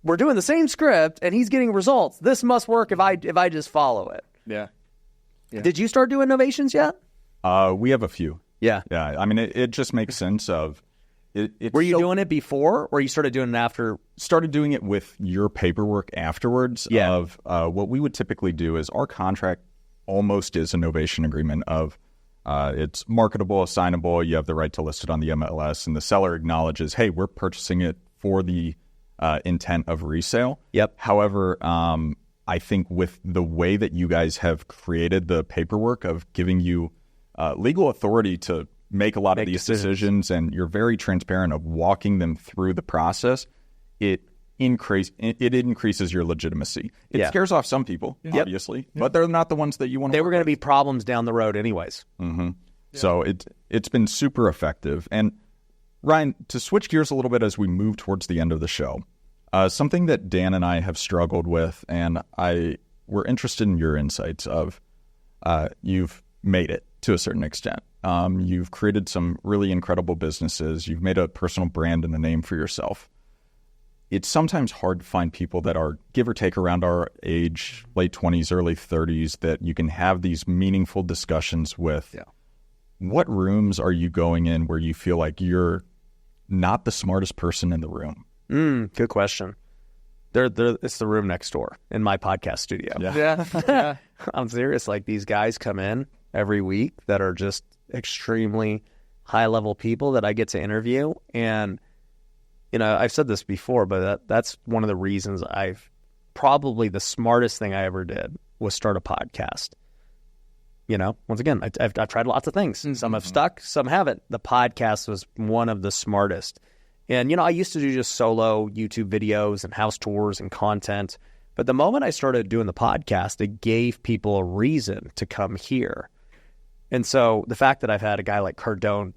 We're doing the same script, and he's getting results. This must work if I just follow it.
Yeah.
Did you start doing innovations yet?
We have a few.
Yeah.
Yeah. I mean, it just makes sense of it.
Were you doing it before, or you started doing it after?
Started doing it with your paperwork afterwards.
Yeah.
Of what we would typically do is our contract almost is a novation agreement of it's marketable, assignable. You have the right to list it on the MLS, and the seller acknowledges, hey, we're purchasing it for the intent of resale.
Yep.
However, I think with the way that you guys have created the paperwork of giving you legal authority to make a lot of these decisions, and you're very transparent of walking them through the process, it increases your legitimacy. It scares off some people, obviously, but they're not the ones that you want to.
They were going to be problems down the road anyways.
Mm-hmm. Yeah. So it's been super effective. And Ryan, to switch gears a little bit as we move towards the end of the show, something that Dan and I have struggled with, and we're interested in your insights of you've made it to a certain extent. You've created some really incredible businesses. You've made a personal brand and a name for yourself. It's sometimes hard to find people that are, give or take, around our age, late 20s, early 30s, that you can have these meaningful discussions with.
Yeah.
What rooms are you going in where you feel like you're not the smartest person in the room?
Good question. It's the room next door in my podcast studio.
Yeah.
I'm serious. These guys come in every week that are just extremely high-level people that I get to interview. And, I've said this before, but that's one of the reasons probably the smartest thing I ever did was start a podcast. Once again, I've tried lots of things. Mm-hmm. Some have stuck, some haven't. The podcast was one of the smartest. And, I used to do just solo YouTube videos and house tours and content. But the moment I started doing the podcast, it gave people a reason to come here. And so the fact that I've had a guy like Cardone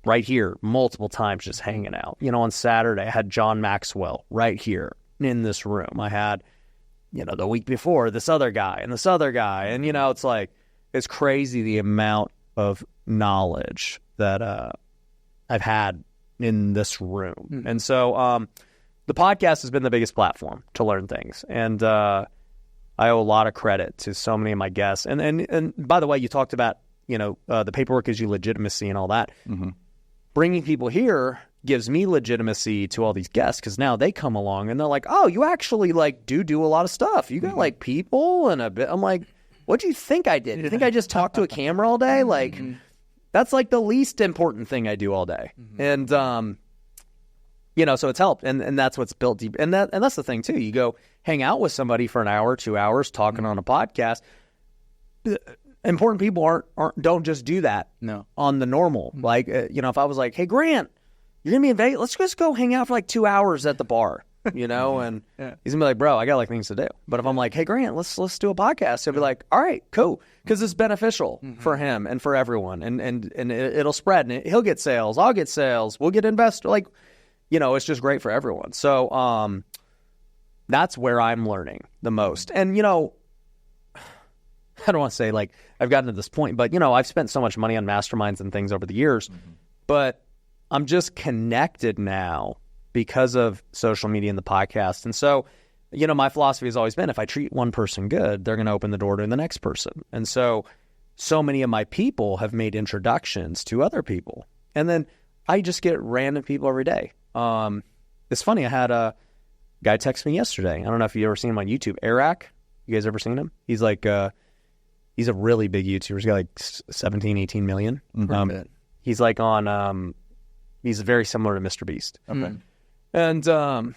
right here multiple times just hanging out. On Saturday, I had John Maxwell right here in this room. I had, the week before, this other guy and this other guy. And, it's crazy the amount of knowledge that I've had in this room. Mm-hmm. And so the podcast has been the biggest platform to learn things. And I owe a lot of credit to so many of my guests. And by the way, you talked about, the paperwork gives you legitimacy and all that. Mm-hmm. Bringing people here gives me legitimacy to all these guests because now they come along and they're like, oh, you actually do a lot of stuff. You got people and a bit. I'm like, what do you think I did? You think I just talked to a camera all day? That's the least important thing I do all day. Mm-hmm. And, so it's helped. And that's what's built deep. And that's the thing too. You go hang out with somebody for an hour, 2 hours talking on a podcast. Important people don't just do that.
No.
On the normal. Mm-hmm. If I was like, hey, Grant, you're going to be in Vegas, let's just go hang out for 2 hours at the bar, and he's going to be like, bro, I got things to do. But if I'm like, hey, Grant, let's do a podcast, he'll be like, all right, cool. Because it's beneficial for him and for everyone. And it'll spread. And he'll get sales. I'll get sales. We'll get investors. It's just great for everyone. So that's where I'm learning the most. And, I don't want to say I've gotten to this point, but I've spent so much money on masterminds and things over the years, but I'm just connected now because of social media and the podcast. And so my philosophy has always been, if I treat one person good, they're going to open the door to the next person. And so many of my people have made introductions to other people. And then I just get random people every day. It's funny. I had a guy text me yesterday. I don't know if you ever seen him on YouTube. Eric, you guys ever seen him? He's like, he's a really big YouTuber. He's got like 17, 18 million. He's like on, he's very similar to Mr. Beast.
Okay.
And,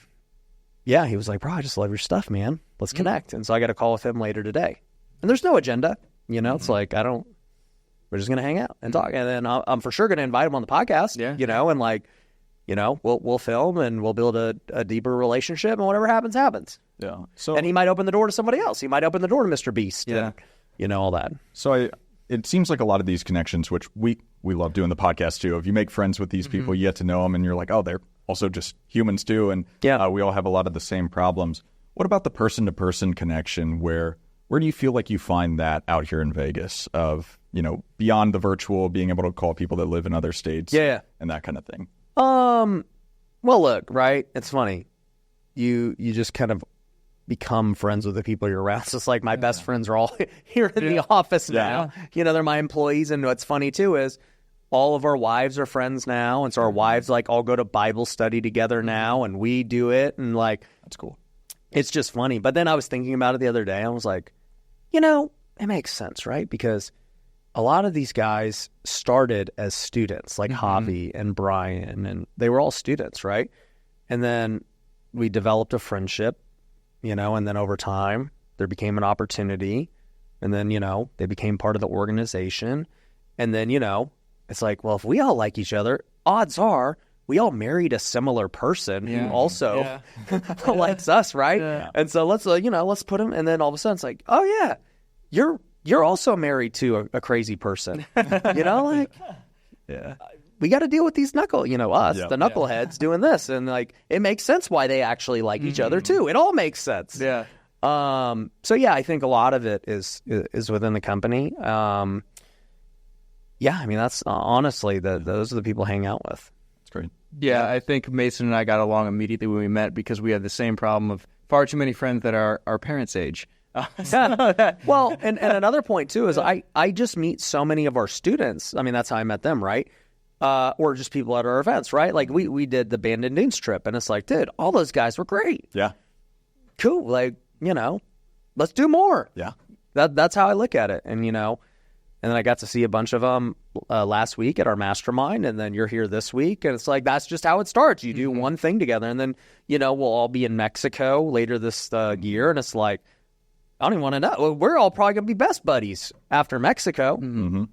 yeah, he was like, bro, I just love your stuff, man. Let's connect. And so I got a call with him later today. And there's no agenda. It's like, we're just going to hang out and talk. And then I'm for sure going to invite him on the podcast, and like, we'll film and we'll build a deeper relationship, and whatever happens, happens.
Yeah.
And he might open the door to somebody else. He might open the door to Mr. Beast.
Yeah.
And, all that.
So it seems like a lot of these connections, which we love doing the podcast too. If you make friends with these people, you get to know them and you're like, oh, they're also just humans too. And we all have a lot of the same problems. What about the person-to-person connection? Where do you feel like you find that out here in Vegas of, beyond the virtual, being able to call people that live in other states and that kind of thing?
Well, look, right? It's funny. You just kind of become friends with the people you're around. So it's like my best friends are all here in the office now. They're my employees. And what's funny too is all of our wives are friends now. And so our wives like all go to Bible study together now, and we do it. And like,
that's cool.
It's just funny. But then I was thinking about it the other day. I was like, it makes sense, right? Because a lot of these guys started as students, like Javi and Brian, and they were all students, right? And then we developed a friendship, and then over time there became an opportunity, and then, they became part of the organization. And then, it's like, well, if we all like each other, odds are we all married a similar person who also likes us, right? Yeah. And so let's put him, and then all of a sudden it's like, oh yeah, you're also married to a crazy person, like, we got to deal with these the knuckleheads doing this, and like it makes sense why they actually like each other too. It all makes sense.
Yeah.
So yeah, I think a lot of it is within the company. Yeah, I mean that's honestly those are the people I hang out with.
That's great.
Yeah, I think Mason and I got along immediately when we met because we had the same problem of far too many friends that are our parents' age.
Well, and another point too is I just meet so many of our students. I mean, that's how I met them, right? Or just people at our events, right? Like we did the Bandon Dunes trip, and it's like, dude, all those guys were great.
Yeah.
Cool. Like, let's do more.
Yeah.
That's how I look at it. And, and then I got to see a bunch of them last week at our mastermind, and then you're here this week, and it's like, that's just how it starts. You do one thing together, and then, we'll all be in Mexico later this year, and it's like, I don't even want to know. Well, we're all probably going to be best buddies after Mexico.
Mm-hmm.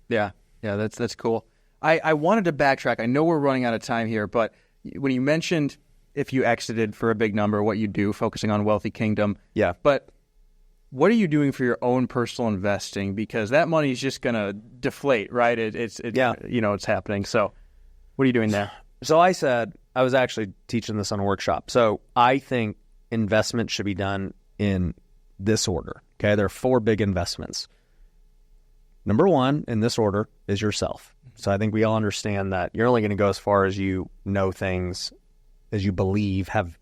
Yeah, that's cool. I wanted to backtrack. I know we're running out of time here, but when you mentioned if you exited for a big number, what you do, focusing on Wealthy Kingdom.
Yeah.
But what are you doing for your own personal investing? Because that money is just going to deflate, right? It's happening. So what are you doing there?
So I was actually teaching this on a workshop. So I think investment should be done in this order. Okay. There are 4 big investments. Number 1 in this order is yourself. So I think we all understand that you're only going to go as far as you know things, as you believe, have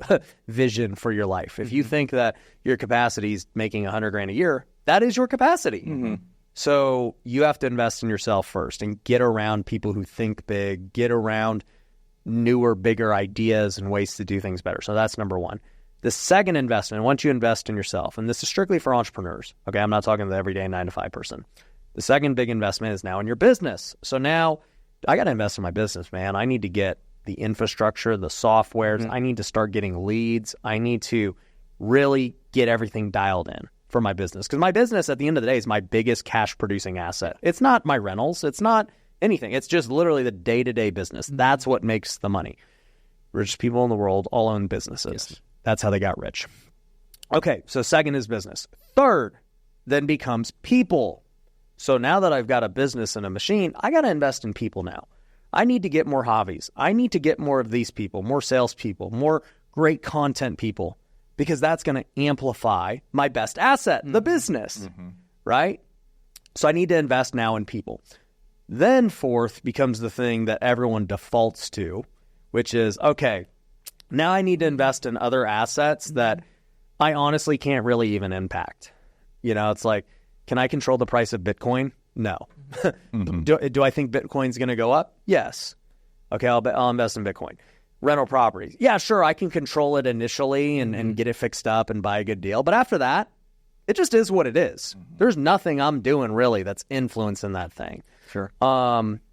vision for your life. If you think that your capacity is making $100,000 a year, that is your capacity. Mm-hmm. So you have to invest in yourself first and get around people who think big, get around newer, bigger ideas and ways to do things better. So that's number 1. The second investment, once you invest in yourself, and this is strictly for entrepreneurs, okay, I'm not talking to the everyday 9-to-5 person. The second big investment is now in your business. So now I got to invest in my business, man. I need to get the infrastructure, the softwares. Mm-hmm. I need to start getting leads. I need to really get everything dialed in for my business. Because my business at the end of the day is my biggest cash producing asset. It's not my rentals. It's not anything. It's just literally the day-to-day business. That's what makes the money. Richest people in the world all own businesses. Yes. That's how they got rich. Okay, so second is business. Third then becomes people. So now that I've got a business and a machine, I got to invest in people now. I need to get more hobbies. I need to get more of these people, more salespeople, more great content people, because that's going to amplify my best asset, the business, right? So I need to invest now in people. Then fourth becomes the thing that everyone defaults to, which is, okay, now I need to invest in other assets that I honestly can't really even impact. It's like, can I control the price of Bitcoin? No. Do I think Bitcoin's going to go up? Yes. Okay, I'll invest in Bitcoin. Rental properties. Yeah, sure, I can control it initially and get it fixed up and buy a good deal. But after that, it just is what it is. There's nothing I'm doing really that's influencing that thing.
Sure.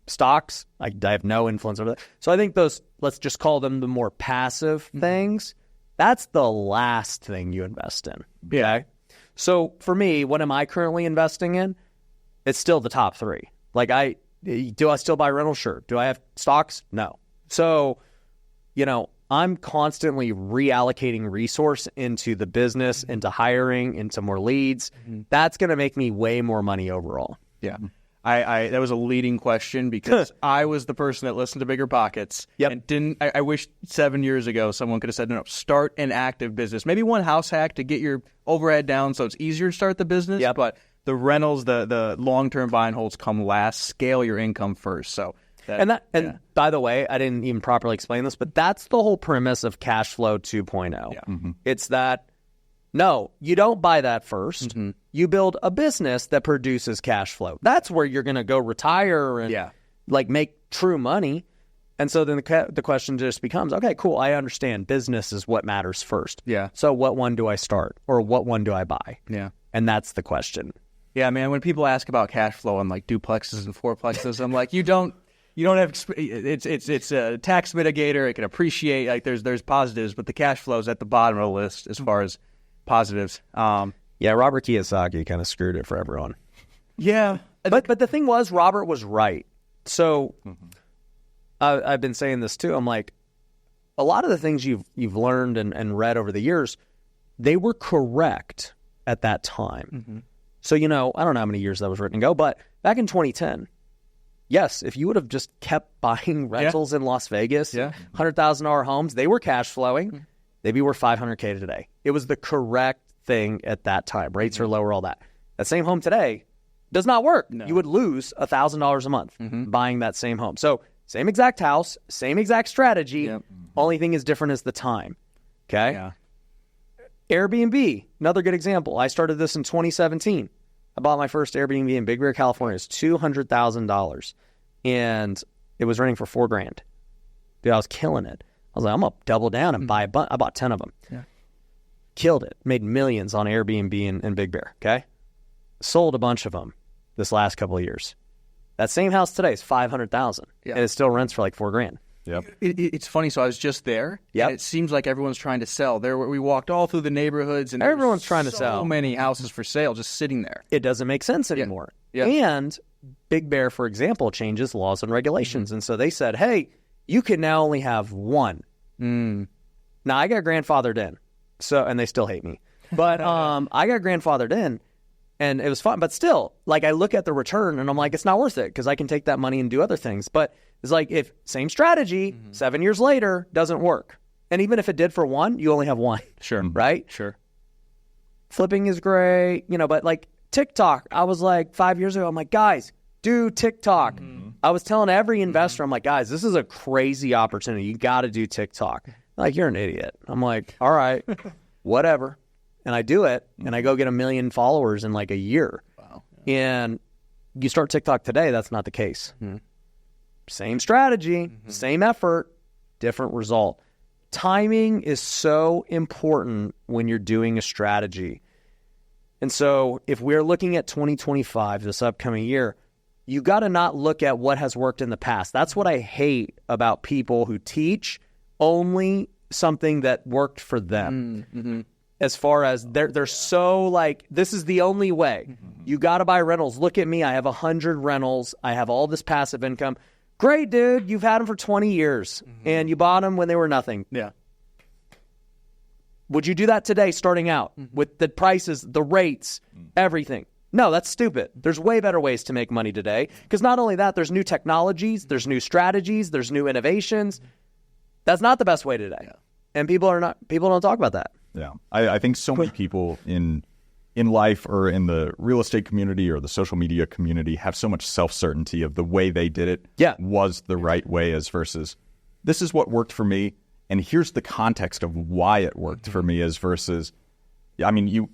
Stocks, I have no influence over that. So I think those, let's just call them the more passive things, that's the last thing you invest in. Okay? So for me, what am I currently investing in? It's still the top three. Like, do I still buy rentals? Sure. Do I have stocks? No. So, I'm constantly reallocating resource into the business, into hiring, into more leads. That's going to make me way more money overall.
Yeah. I that was a leading question because I was the person that listened to Bigger Pockets and I wish 7 years ago someone could have said, no, start an active business. Maybe one house hack to get your overhead down so it's easier to start the business. But the rentals, the long-term buy and holds come last. Scale your income first. So by the way, I didn't even properly explain this, but that's the whole premise of cash flow 2.0. It's that, no, you don't buy that first. You build a business that produces cash flow. That's where you're going to go retire and make true money. And so then the question just becomes, okay, cool, I understand business is what matters first. So what one do I start, or what one do I buy? And that's the question. Yeah, man, when people ask about cash flow on like duplexes and fourplexes, I'm like, you don't have, it's a tax mitigator. It can appreciate, like there's positives, but the cash flow is at the bottom of the list as far as positives.
Robert Kiyosaki kind of screwed it for everyone. But the thing was, Robert was right. So I've been saying this too. I'm like, a lot of the things you've learned and read over the years, they were correct at that time. So, I don't know how many years that was written ago, but back in 2010, yes, if you would have just kept buying rentals in Las Vegas, $100,000 homes, they were cash flowing, they'd be worth $500K today. It was the correct thing at that time. Rates are lower, all that. That same home today does not work. No. You would lose $1,000 a month buying that same home. So same exact house, same exact strategy. Only thing is different is the time. Okay? Airbnb, another good example. I started this in 2017. I bought my first Airbnb in Big Bear, California. It's $200,000, and it was renting for $4,000. Dude, I was killing it. I was like, I'm gonna double down and buy a bunch. I bought 10 of them. Killed it. Made millions on Airbnb in Big Bear. Okay, sold a bunch of them this last couple of years. That same house today is $500,000, and it still rents for like $4,000.
It's funny. So I was just there. And it seems like everyone's trying to sell. We walked all through the neighborhoods, and
everyone's trying to sell.
So many houses for sale just sitting there.
It doesn't make sense anymore. And Big Bear, for example, changes laws and regulations, and so they said, "Hey, you can now only have one." Now I got grandfathered in, and they still hate me, but I got grandfathered in. And it was fun, but still, like, I look at the return and I'm like, it's not worth it because I can take that money and do other things. But it's like, if same strategy, 7 years later, doesn't work. And even if it did for one, you only have one. Right? Flipping is great, but like TikTok, I was like 5 years ago, I'm like, guys, do TikTok. I was telling every investor, I'm like, guys, this is a crazy opportunity. You got to do TikTok. They're like, you're an idiot. I'm like, all right, whatever. And I do it, and I go get 1 million followers in like a year.
Wow.
And you start TikTok today, that's not the case. Same strategy, same effort, different result. Timing is so important when you're doing a strategy. And so if we're looking at 2025, this upcoming year, you got to not look at what has worked in the past. That's what I hate about people who teach only something that worked for them. As far as they're so like, this is the only way. You got to buy rentals. Look at me. I have 100 rentals. I have all this passive income. Great, dude. You've had them for 20 years and you bought them when they were nothing. Would you do that today starting out with the prices, the rates, everything? No, that's stupid. There's way better ways to make money today because not only that, there's new technologies, there's new strategies, there's new innovations. That's not the best way today. And people don't talk about that.
I think so many people in life or in the real estate community or the social media community have so much self-certainty of the way they did it was the right way as versus this is what worked for me and here's the context of why it worked for me as versus I mean,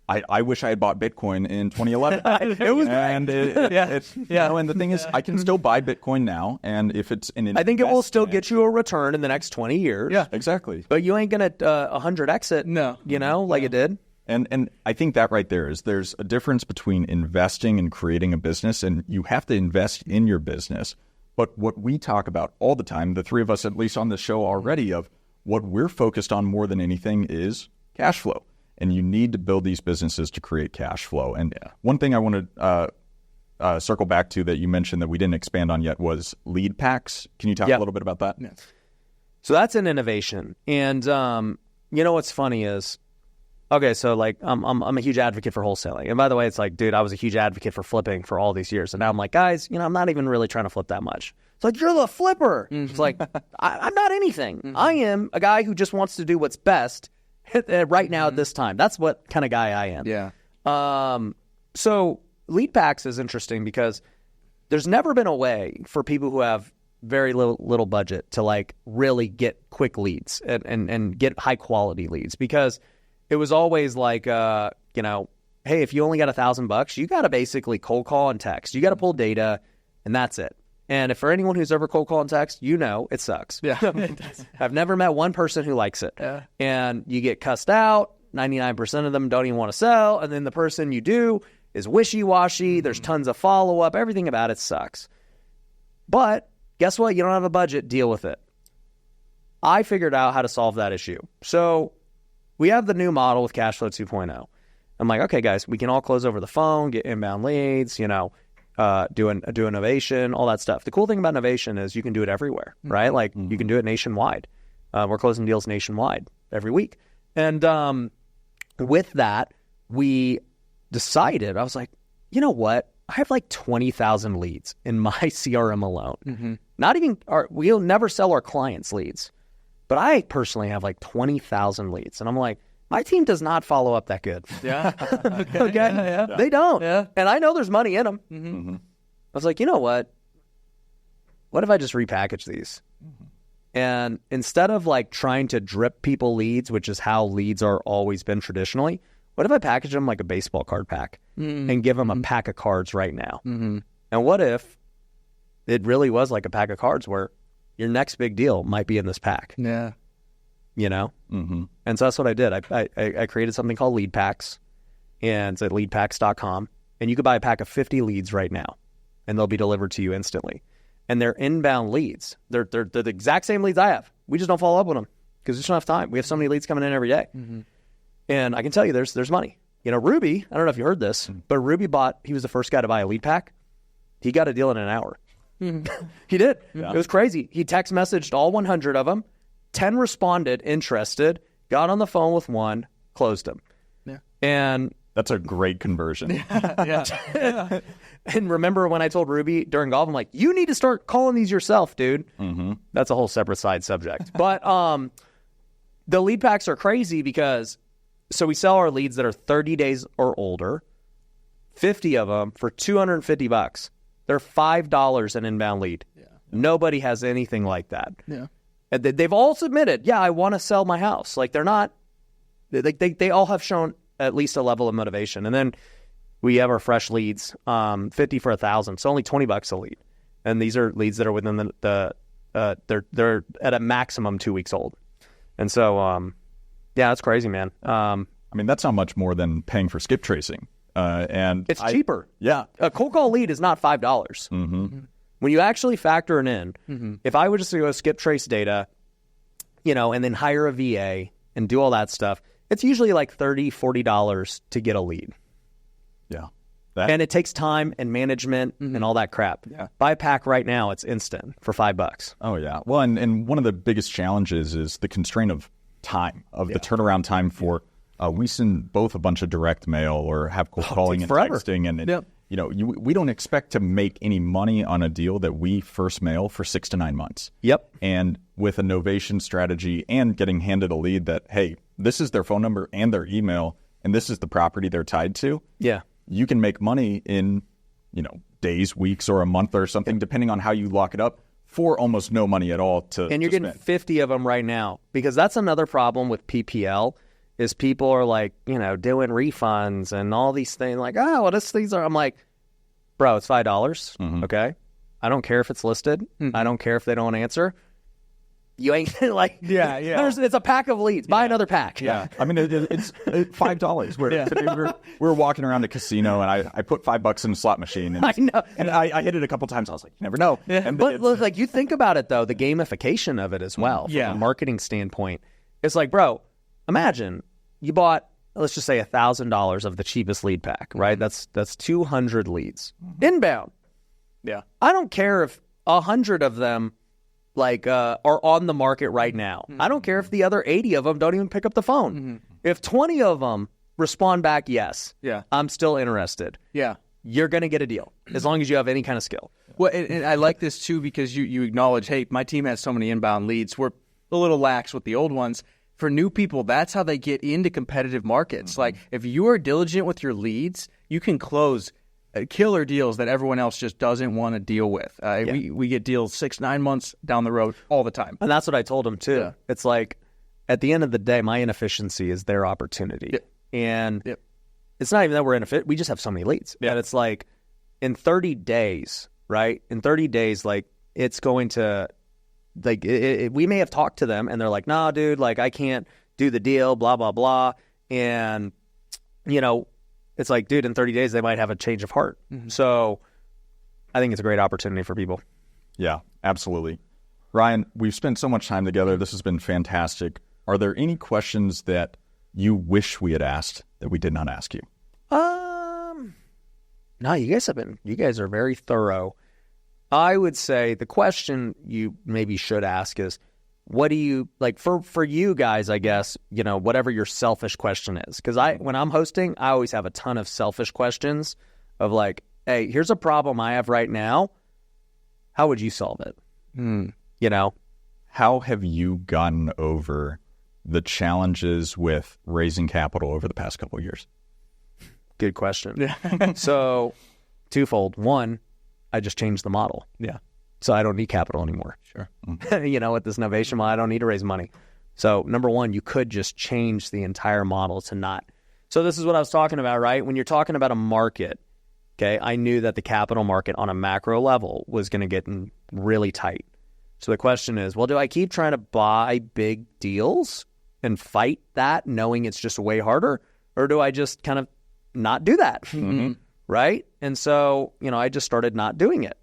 I wish I had bought Bitcoin in 2011.
It was,
and and the thing is, I can still buy Bitcoin now, and if it's
I think it will still get you a return in the next 20 years.
Yeah, exactly.
But you ain't gonna 100x it.
No,
like it did.
And I think that right there is there's a difference between investing and creating a business, and you have to invest in your business. But what we talk about all the time, the three of us at least on the show already, of what we're focused on more than anything is cash flow. And you need to build these businesses to create cash flow. And one thing I want to circle back to that you mentioned that we didn't expand on yet was lead packs. Can you talk a little bit about that?
Yeah.
So that's an innovation. And what's funny is, okay, so like I'm a huge advocate for wholesaling. And by the way, it's like, dude, I was a huge advocate for flipping for all these years. And now I'm like, guys, I'm not even really trying to flip that much. It's like, you're the flipper. It's like, I'm not anything. I am a guy who just wants to do what's best right now at this time. That's what kind of guy I am.
Yeah.
So lead packs is interesting because there's never been a way for people who have very little budget to like really get quick leads and get high quality leads, because it was always like, hey, if you only got $1,000, you got to basically cold call and text. You got to pull data, and that's it. And if for anyone who's ever cold call and text, it sucks.
Yeah.
I've never met one person who likes it.
Yeah.
And you get cussed out. 99% of them don't even want to sell. And then the person you do is wishy-washy. There's tons of follow-up. Everything about it sucks. But guess what? You don't have a budget. Deal with it. I figured out how to solve that issue. So we have the new model with Cashflow 2.0. I'm like, okay, guys, we can all close over the phone, get inbound leads, do innovation, all that stuff. The cool thing about innovation is you can do it everywhere, right? Like you can do it nationwide. We're closing deals nationwide every week. And with that, we decided, I was like, you know what? I have like 20,000 leads in my CRM alone. Not even, we'll never sell our clients leads, but I personally have like 20,000 leads. And I'm like, my team does not follow up that good.
Yeah.
Okay.
Yeah.
They don't.
Yeah.
And I know there's money in them. I was like, you know what? What if I just repackage these? And instead of like trying to drip people leads, which is how leads are always been traditionally, what if I package them like a baseball card pack and give them a pack of cards right now? And what if it really was like a pack of cards where your next big deal might be in this pack?
Yeah.
And so that's what I did. I created something called lead packs, and it's at leadpacks.com. And you could buy a pack of 50 leads right now, and they'll be delivered to you instantly. And they're inbound leads. They're the exact same leads I have. We just don't follow up with them because we just don't have time. We have so many leads coming in every day. And I can tell you there's money. Ruby, I don't know if you heard this, but Ruby he was the first guy to buy a lead pack. He got a deal in an hour. He did. It was crazy. He text messaged all 100 of them. 10 responded, interested, got on the phone with one, closed him.
Yeah.
And that's a great conversion.
Yeah.
And remember when I told Ruby during golf, I'm like, you need to start calling these yourself, dude. That's a whole separate side subject. But the lead packs are crazy because, so we sell our leads that are 30 days or older, 50 of them for $250. They're $5 an inbound lead. Yeah. Nobody has anything like that. Yeah. And they've all submitted, I want to sell my house. Like they're not, they all have shown at least a level of motivation. And then we have our fresh leads, 50 for $1,000. So only $20 a lead. And these are leads that are within they're at a maximum 2 weeks old. And so, that's crazy, man.
I mean, that's not much more than paying for skip tracing. And
it's cheaper.
Yeah.
A cold call lead is not $5. When you actually factor it in, if I were just to go skip trace data, and then hire a VA and do all that stuff, it's usually like $30, $40 to get a lead.
Yeah.
And it takes time and management and all that crap.
Yeah.
Buy a pack right now. It's instant for $5.
Oh, yeah. Well, and one of the biggest challenges is the constraint of time, the turnaround time for, we send both a bunch of direct mail or have cold calling and
forever.
Texting. And we don't expect to make any money on a deal that we first mail for 6 to 9 months.
Yep.
And with a novation strategy and getting handed a lead that, hey, this is their phone number and their email, and this is the property they're tied to.
Yeah.
You can make money in, days, weeks, or a month or something, depending on how you lock it up, for almost no money at all. And
you're getting 50 of them right now, because that's another problem with PPL is people are like, doing refunds and all these things like, oh, well, these are, I'm like, bro, it's $5. Okay. I don't care if it's listed. I don't care if they don't answer. You ain't like, it's a pack of leads. Buy another pack.
Yeah. I mean, it's $5. Today we're walking around a casino and I put $5 in a slot machine. And
I know.
And I hit it a couple times. I was like, you never know.
Yeah. But look, like you think about it though, the gamification of it as well from a marketing standpoint. It's like, bro, imagine you bought, let's just say $1,000 of the cheapest lead pack, right? That's 200 leads inbound.
Yeah.
I don't care if 100 of them are on the market right now. I don't care if the other 80 of them don't even pick up the phone. If 20 of them respond back, yes, I'm still interested.
Yeah.
You're going to get a deal as long as you have any kind of skill.
Well, and I like this too because you acknowledge, hey, my team has so many inbound leads. We're a little lax with the old ones. For new people, that's how they get into competitive markets. Like if you are diligent with your leads, you can close killer deals that everyone else just doesn't want to deal with. We get deals 6-9 months down the road all the time.
And that's what I told them too. Yeah. It's like at the end of the day, my inefficiency is their opportunity. Yep. And it's not even that we're inefficient. We just have so many leads. Yeah. And it's like in 30 days, right? In 30 days, like it's going to, like we may have talked to them and they're like, nah, dude, like I can't do the deal, blah, blah, blah. And, it's like, dude, in 30 days, they might have a change of heart. So I think it's a great opportunity for people.
Yeah, absolutely. Ryan, we've spent so much time together. This has been fantastic. Are there any questions that you wish we had asked that we did not ask you?
No, you guys are very thorough. I would say the question you maybe should ask is, what do you like for you guys, I guess, whatever your selfish question is. Because when I'm hosting, I always have a ton of selfish questions of like, hey, here's a problem I have right now. How would you solve it?
How have you gotten over the challenges with raising capital over the past couple of years?
Good question. So twofold. One, I just changed the model.
Yeah.
So I don't need capital anymore.
Sure.
With this Novation model, I don't need to raise money. So number one, you could just change the entire model to not. So this is what I was talking about, right? When you're talking about a market, okay, I knew that the capital market on a macro level was going to get really tight. So the question is, well, do I keep trying to buy big deals and fight that knowing it's just way harder? Or do I just kind of not do that? Right? And so, I just started not doing it.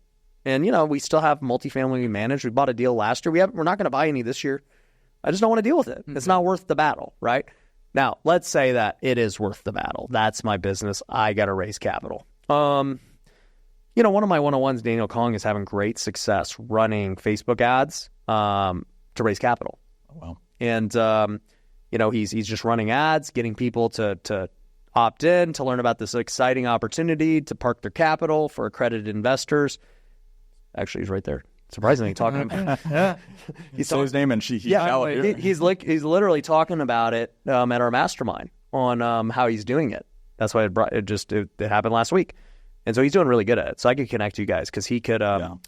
And, we still have multifamily we manage. We bought a deal last year. We're not going to buy any this year. I just don't want to deal with it. It's not worth the battle, right? Now, let's say that it is worth the battle. That's my business. I got to raise capital. One of my one-on-ones, Daniel Kong, is having great success running Facebook ads to raise capital.
Oh, wow.
And, he's just running ads, getting people to opt in, to learn about this exciting opportunity, to park their capital for accredited investors. Actually, he's right there. Surprisingly, talking about
he saw his name and he's
literally talking about it at our mastermind on how he's doing it. That's why it happened last week, and so he's doing really good at it. So I could connect you guys because he could. And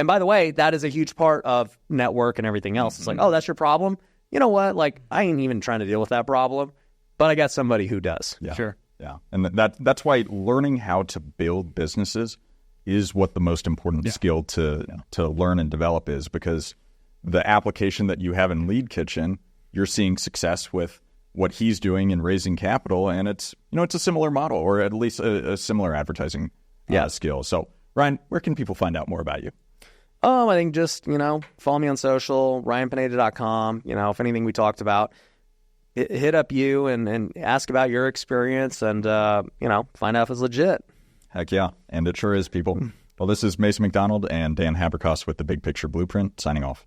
by the way, that is a huge part of network and everything else. It's like, oh, that's your problem. You know what? Like I ain't even trying to deal with that problem, but I got somebody who does.
Yeah.
Sure.
Yeah, and that's why learning how to build businesses is what the most important skill to learn and develop is, because the application that you have in Lead Kitchen, you're seeing success with what he's doing in raising capital, and it's a similar model, or at least a similar advertising skill. So Ryan, where can people find out more about you?
I think just, follow me on social, ryanpineda.com. If anything we talked about, hit up you and ask about your experience and, find out if it's legit.
Heck yeah. And it sure is, people. Well, this is Mason McDonald and Dan Haberkost with the Big Picture Blueprint signing off.